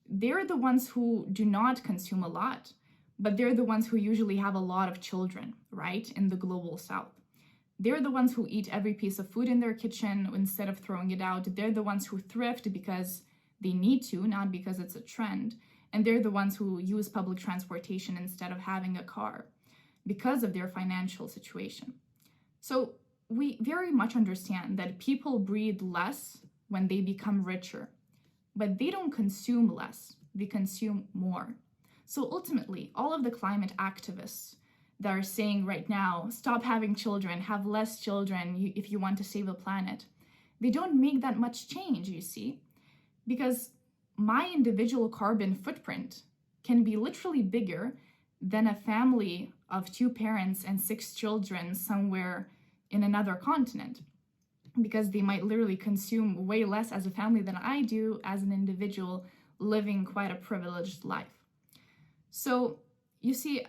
they're the ones who do not consume a lot, but they're the ones who usually have a lot of children, right, in the global South. They're the ones who eat every piece of food in their kitchen instead of throwing it out. They're the ones who thrift because they need to, not because it's a trend. And they're the ones who use public transportation instead of having a car because of their financial situation. So we very much understand that people breathe less when they become richer, but they don't consume less, they consume more. So ultimately, all of the climate activists that are saying right now, stop having children, have less children if you want to save the planet, they don't make that much change, you see, because my individual carbon footprint can be literally bigger than a family of 2 parents and 6 children somewhere in another continent, because they might literally consume way less as a family than I do as an individual living quite a privileged life. So you see,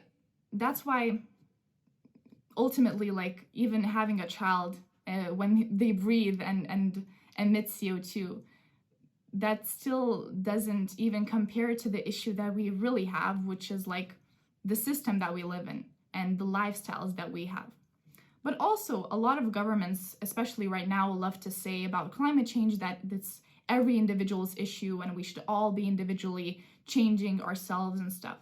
that's why ultimately, even having a child, when they breathe and emit CO2, that still doesn't even compare to the issue that we really have, which is the system that we live in and the lifestyles that we have. But also, a lot of governments, especially right now, love to say about climate change that it's every individual's issue and we should all be individually changing ourselves and stuff.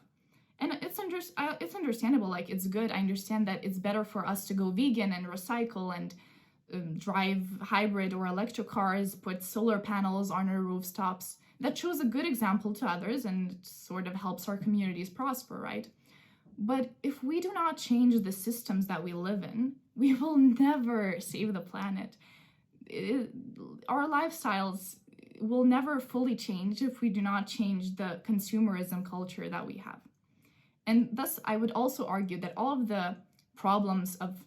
And it's understandable, it's good. I understand that it's better for us to go vegan and recycle and drive hybrid or electric cars, put solar panels on our rooftops. That shows a good example to others and sort of helps our communities prosper, right? But if we do not change the systems that we live in, we will never save the planet. Our lifestyles will never fully change if we do not change the consumerism culture that we have. And thus, I would also argue that all of the problems of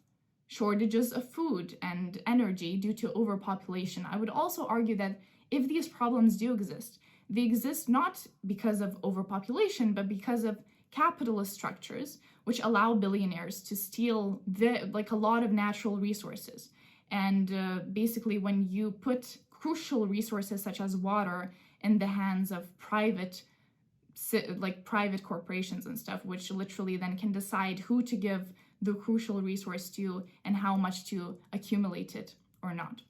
shortages of food and energy due to overpopulation, I would also argue that if these problems do exist, they exist not because of overpopulation, but because of capitalist structures, which allow billionaires to steal a lot of natural resources. And basically, when you put crucial resources such as water in the hands of private corporations and stuff, which literally then can decide who to give the crucial resource to and how much to accumulate it or not.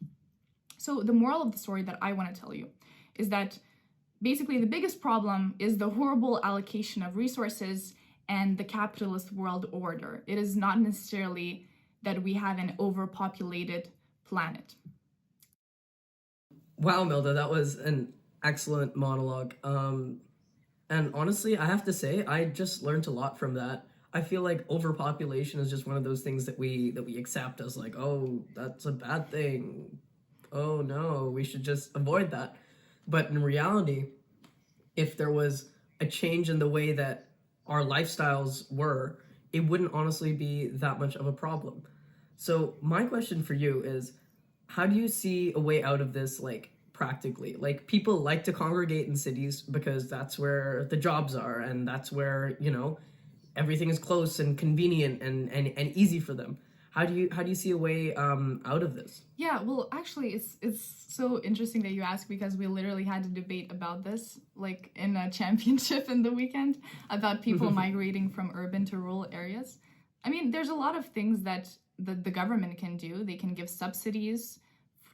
So the moral of the story that I want to tell you is that basically the biggest problem is the horrible allocation of resources and the capitalist world order. It is not necessarily that we have an overpopulated planet. Wow, Milda, that was an excellent monologue. And honestly, I have to say, I just learned a lot from that. I feel like overpopulation is just one of those things that we accept as oh, that's a bad thing. Oh no, we should just avoid that. But in reality, if there was a change in the way that our lifestyles were, it wouldn't honestly be that much of a problem. So my question for you is, how do you see a way out of this, practically? People like to congregate in cities because that's where the jobs are and that's where, everything is close and convenient and easy for them. How do you see a way out of this? Yeah, well, actually, it's so interesting that you ask, because we literally had a debate about this, in a championship in the weekend, about people migrating from urban to rural areas. I mean, there's a lot of things that the government can do. They can give subsidies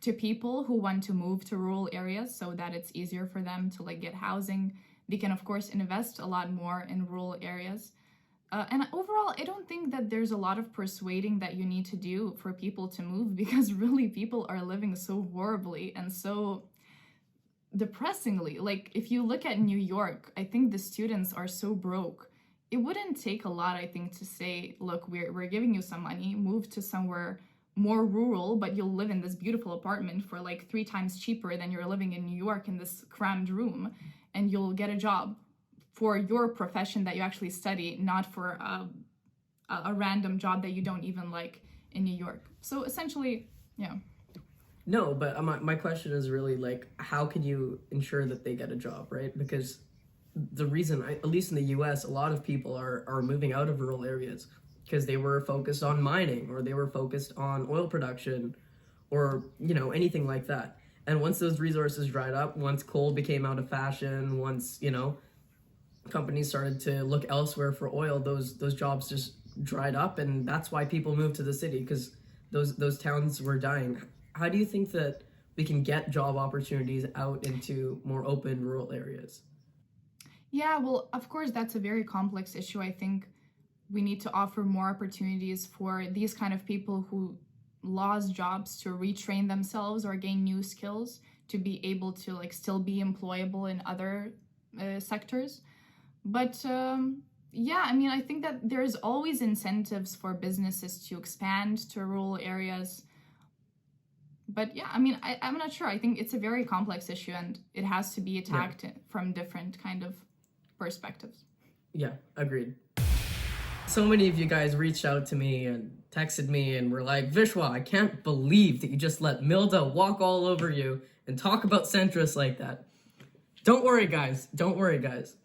to people who want to move to rural areas so that it's easier for them to like get housing. They can of course invest a lot more in rural areas. And overall, I don't think that there's a lot of persuading that you need to do for people to move, because really people are living so horribly and so depressingly. Like if you look at New York, I think the students are so broke. It wouldn't take a lot, I think, to say, look, we're giving you some money, move to somewhere more rural, but you'll live in this beautiful apartment for like 3 times cheaper than you're living in New York in this crammed room, and you'll get a job for your profession that you actually study, not for a random job that you don't even like in New York. So essentially, yeah. No, but my question is really like, how can you ensure that they get a job, right? Because the reason, at least in the US, a lot of people are moving out of rural areas because they were focused on mining, or they were focused on oil production, or, you know, anything like that. And once those resources dried up, once coal became out of fashion, once, you know, companies started to look elsewhere for oil, those jobs just dried up, and that's why people moved to the city, because those towns were dying. How do you think that we can get job opportunities out into more open rural areas? Yeah, well, of course, that's a very complex issue. I think we need to offer more opportunities for these kind of people who lost jobs to retrain themselves or gain new skills to be able to like still be employable in other sectors. But yeah, I mean, I think that there's always incentives for businesses to expand to rural areas. But yeah, I mean, I'm not sure. I think it's a very complex issue, and it has to be attacked from different kind of perspectives. Yeah, agreed. So many of you guys reached out to me and texted me and were like, Vishwa, I can't believe that you just let Milda walk all over you and talk about centrists like that. Don't worry, guys. Don't worry, guys.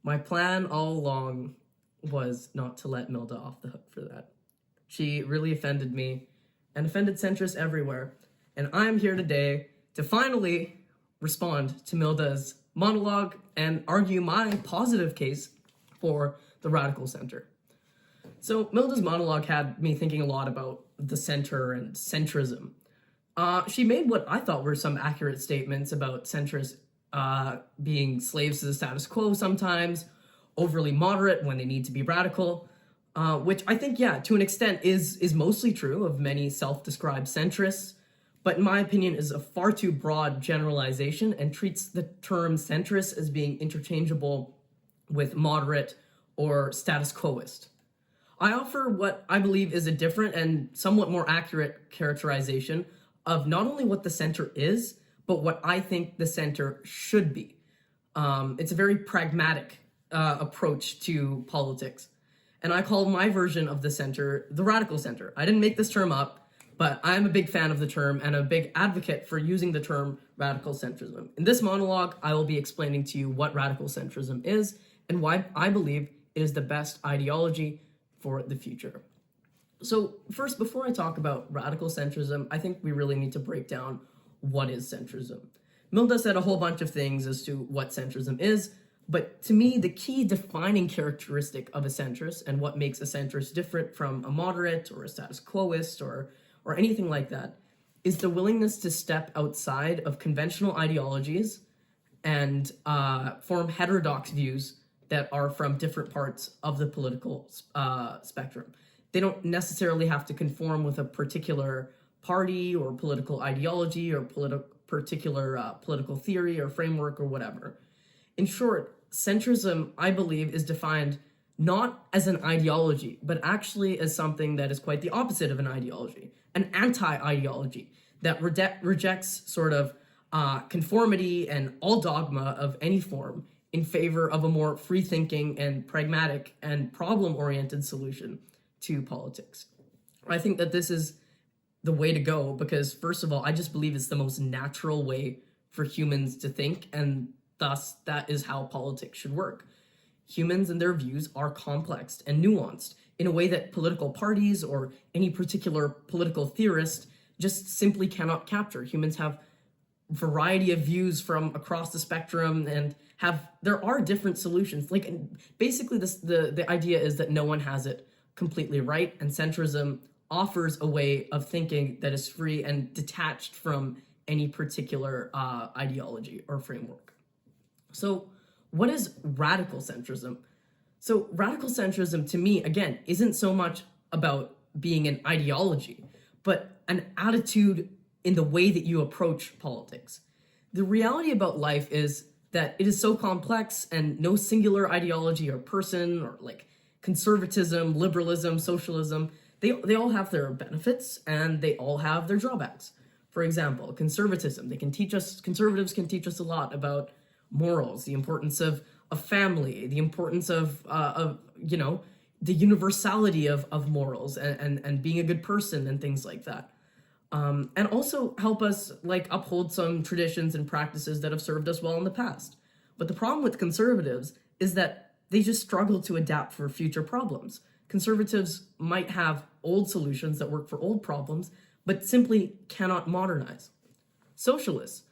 My plan all along was not to let Milda off the hook for that. She really offended me and offended centrists everywhere. And I'm here today to finally respond to Milda's monologue and argue my positive case for the radical center. So Milda's monologue had me thinking a lot about the center and centrism. She made what I thought were some accurate statements about centrists being slaves to the status quo sometimes, overly moderate when they need to be radical, which I think, yeah, to an extent is mostly true of many self-described centrists, but in my opinion is a far too broad generalization and treats the term centrist as being interchangeable with moderate or status quoist. I offer what I believe is a different and somewhat more accurate characterization of not only what the center is, but what I think the center should be. It's a very pragmatic approach to politics. And I call my version of the center the radical center. I didn't make this term up, but I'm a big fan of the term and a big advocate for using the term radical centrism. In this monologue, I will be explaining to you what radical centrism is and why I believe it is the best ideology for the future. So first, before I talk about radical centrism, I think we really need to break down what is centrism. Milda said a whole bunch of things as to what centrism is, but to me, the key defining characteristic of a centrist and what makes a centrist different from a moderate or a status quoist or anything like that is the willingness to step outside of conventional ideologies and form heterodox views that are from different parts of the political spectrum. They don't necessarily have to conform with a particular party or political ideology or particular political theory or framework or whatever. In short, centrism, I believe, is defined not as an ideology, but actually as something that is quite the opposite of an ideology, an anti-ideology that rejects sort of conformity and all dogma of any form in favor of a more free-thinking and pragmatic and problem-oriented solution to politics. I think that this is the way to go because, first of all, I just believe it's the most natural way for humans to think, and thus that is how politics should work. Humans and their views are complex and nuanced in a way that political parties or any particular political theorist just simply cannot capture. Humans have a variety of views from across the spectrum and there are different solutions. Like basically the idea is that no one has it completely right, and centrism offers a way of thinking that is free and detached from any particular ideology or framework. So what is radical centrism? So radical centrism, to me, again, isn't so much about being an ideology, but an attitude in the way that you approach politics. The reality about life is that it is so complex, and no singular ideology or person, or like conservatism, liberalism, socialism, they all have their benefits and they all have their drawbacks. For example, conservatism, conservatives can teach us a lot about morals, the importance of family, the importance of the universality of morals and being a good person and things like that. And also help us like uphold some traditions and practices that have served us well in the past. But the problem with conservatives is that they just struggle to adapt for future problems. Conservatives might have old solutions that work for old problems, but simply cannot modernize. Socialists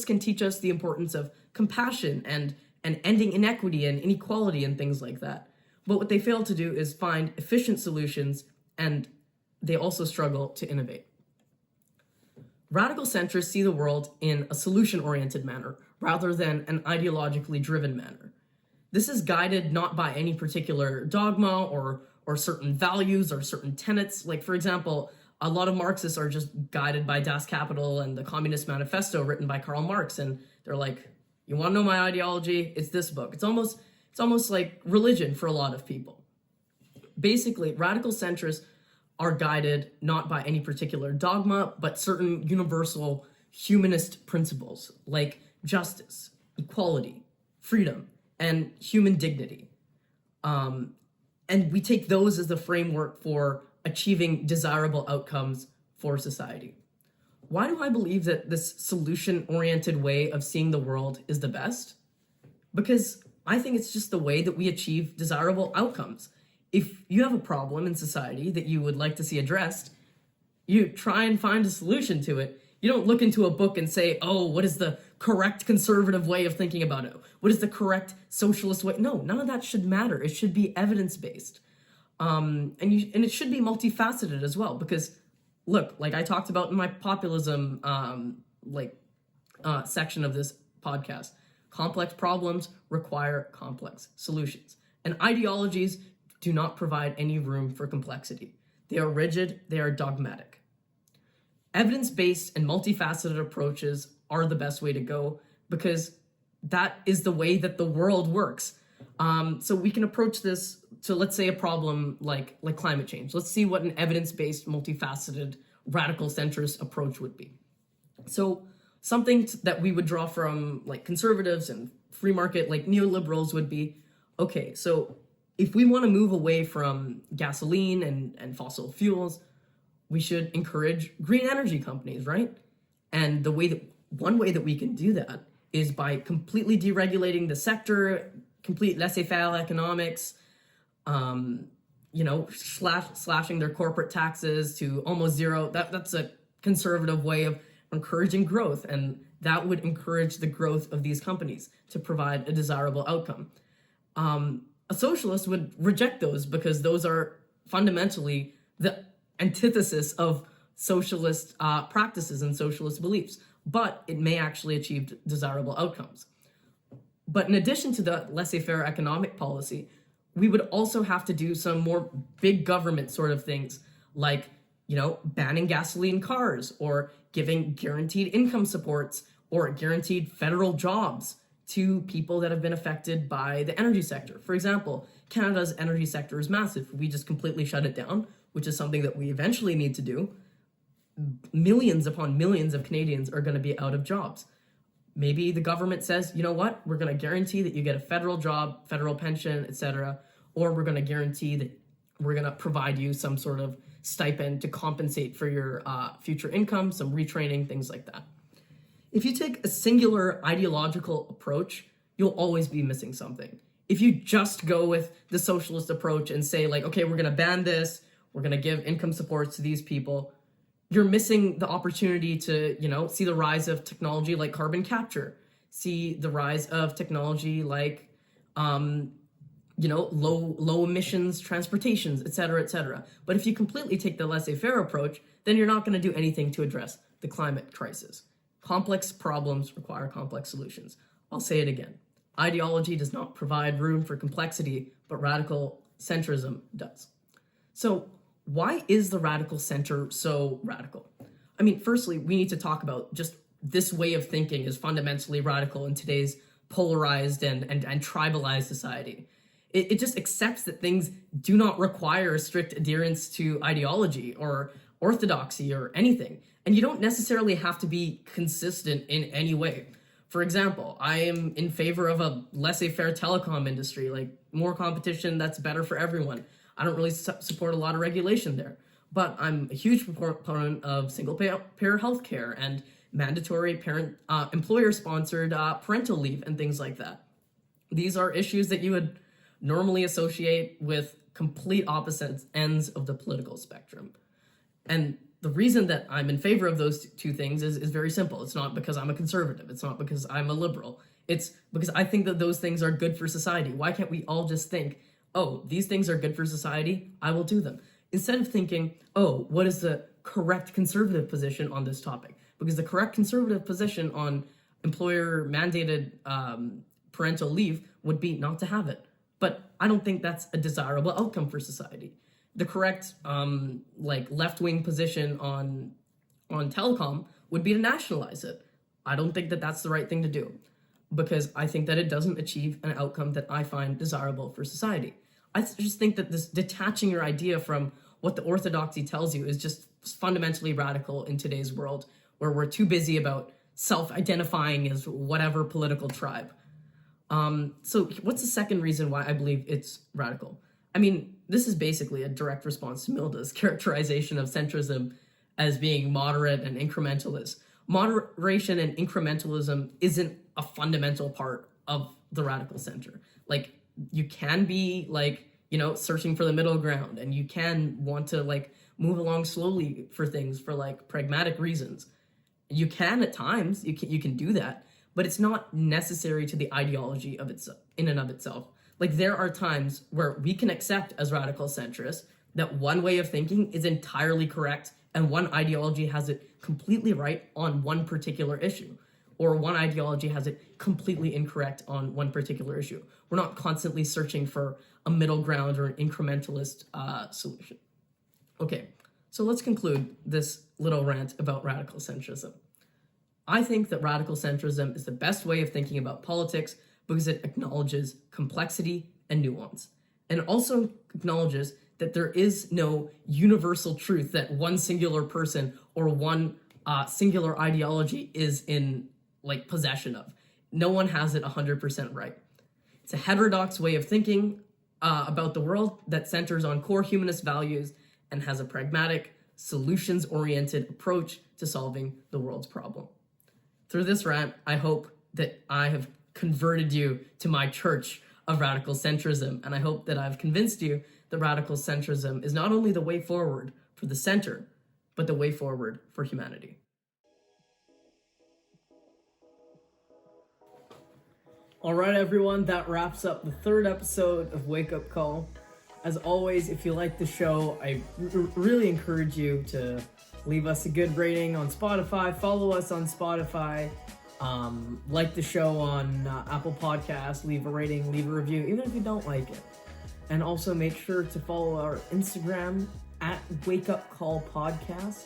can teach us the importance of compassion and ending inequity and inequality and things like that. But what they fail to do is find efficient solutions, and they also struggle to innovate. Radical centrists see the world in a solution-oriented manner rather than an ideologically driven manner. This is guided not by any particular dogma or certain values or certain tenets. Like, for example, a lot of Marxists are just guided by Das Kapital and the Communist Manifesto written by Karl Marx, and they're like, you want to know my ideology? It's this book. It's almost like religion for a lot of people. Basically, radical centrists are guided not by any particular dogma, but certain universal humanist principles like justice, equality, freedom, and human dignity. And we take those as the framework for achieving desirable outcomes for society. Why do I believe that this solution-oriented way of seeing the world is the best? Because I think it's just the way that we achieve desirable outcomes. If you have a problem in society that you would like to see addressed, you try and find a solution to it. You don't look into a book and say, oh, what is the correct conservative way of thinking about it? What is the correct socialist way? No, none of that should matter. It should be evidence-based. And it should be multifaceted as well, because look, like I talked about in my populism section of this podcast, complex problems require complex solutions. And ideologies do not provide any room for complexity. They are rigid, they are dogmatic. Evidence-based and multifaceted approaches are the best way to go, because that is the way that the world works. So we can approach this to, let's say, a problem like climate change. Let's see what an evidence-based, multifaceted, radical centrist approach would be. So something that we would draw from like conservatives and free market, like neoliberals, would be, okay, so if we want to move away from gasoline and fossil fuels, we should encourage green energy companies, right? And one way that we can do that is by completely deregulating the sector, complete laissez-faire economics, slashing their corporate taxes to almost zero. That's a conservative way of encouraging growth, and that would encourage the growth of these companies to provide a desirable outcome. A socialist would reject those because those are fundamentally the antithesis of socialist practices and socialist beliefs, but it may actually achieve desirable outcomes. But in addition to the laissez-faire economic policy, we would also have to do some more big government sort of things, like, banning gasoline cars, or giving guaranteed income supports, or guaranteed federal jobs to people that have been affected by the energy sector. For example, Canada's energy sector is massive. We just completely shut it down, which is something that we eventually need to do. Millions upon millions of Canadians are going to be out of jobs. Maybe the government says, you know what, we're going to guarantee that you get a federal job, federal pension, etc., or we're going to guarantee that we're going to provide you some sort of stipend to compensate for your future income, some retraining, things like that. If you take a singular ideological approach, you'll always be missing something. If you just go with the socialist approach and say, like, okay, we're going to ban this, we're going to give income supports to these people, you're missing the opportunity to, see the rise of technology like carbon capture, see the rise of technology like low emissions transportations, etc., etc. But if you completely take the laissez-faire approach, then you're not going to do anything to address the climate crisis. Complex problems require complex solutions. I'll say it again. Ideology does not provide room for complexity, but radical centrism does. So why is the radical center so radical? I mean, firstly, we need to talk about just this way of thinking is fundamentally radical in today's polarized and tribalized society. It just accepts that things do not require a strict adherence to ideology or orthodoxy or anything. And you don't necessarily have to be consistent in any way. For example, I am in favor of a laissez-faire telecom industry, like more competition, that's better for everyone. I don't really support a lot of regulation there. But I'm a huge proponent of single-payer healthcare and mandatory employer-sponsored parental leave and things like that. These are issues that you would normally associate with complete opposite ends of the political spectrum. And the reason that I'm in favor of those two things is very simple. It's not because I'm a conservative. It's not because I'm a liberal. It's because I think that those things are good for society. Why can't we all just think, oh, these things are good for society, I will do them. Instead of thinking, oh, what is the correct conservative position on this topic? Because the correct conservative position on employer-mandated parental leave would be not to have it. But I don't think that's a desirable outcome for society. The correct left-wing position on telecom would be to nationalize it. I don't think that that's the right thing to do, because I think that it doesn't achieve an outcome that I find desirable for society. I just think that this detaching your idea from what the orthodoxy tells you is just fundamentally radical in today's world, where we're too busy about self-identifying as whatever political tribe. So what's the second reason why I believe it's radical? I mean, this is basically a direct response to Milda's characterization of centrism as being moderate and incrementalist. Moderation and incrementalism isn't a fundamental part of the radical center. Like, you can be searching for the middle ground, and you can want to move along slowly for things for pragmatic reasons. You can at times, you can do that, but it's not necessary to the ideology of itself in and of itself. There are times where we can accept as radical centrists that one way of thinking is entirely correct and one ideology has it completely right on one particular issue, or one ideology has it completely incorrect on one particular issue. We're not constantly searching for a middle ground or an incrementalist solution. Okay, so let's conclude this little rant about radical centrism. I think that radical centrism is the best way of thinking about politics because it acknowledges complexity and nuance, and also acknowledges that there is no universal truth that one singular person or one singular ideology is in possession of. No one has it 100% right. It's a heterodox way of thinking about the world that centers on core humanist values and has a pragmatic, solutions-oriented approach to solving the world's problem. Through this rant, I hope that I have converted you to my church of radical centrism, and I hope that I've convinced you that radical centrism is not only the way forward for the center, but the way forward for humanity. All right, everyone, that wraps up the third episode of Wake Up Call. As always, if you like the show, I really encourage you to leave us a good rating on Spotify, follow us on Spotify, like the show on Apple Podcasts, leave a rating, leave a review, even if you don't like it. And also make sure to follow our Instagram at Wake Up Call Podcast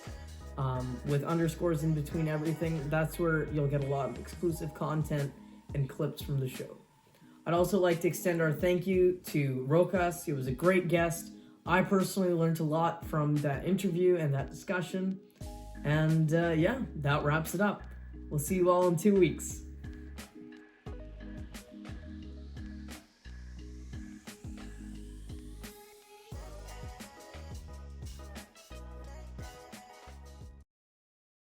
with underscores in between everything. That's where you'll get a lot of exclusive content and clips from the show. I'd also like to extend our thank you to Rokas. He was a great guest. I personally learned a lot from that interview and that discussion. And that wraps it up. We'll see you all in 2 weeks.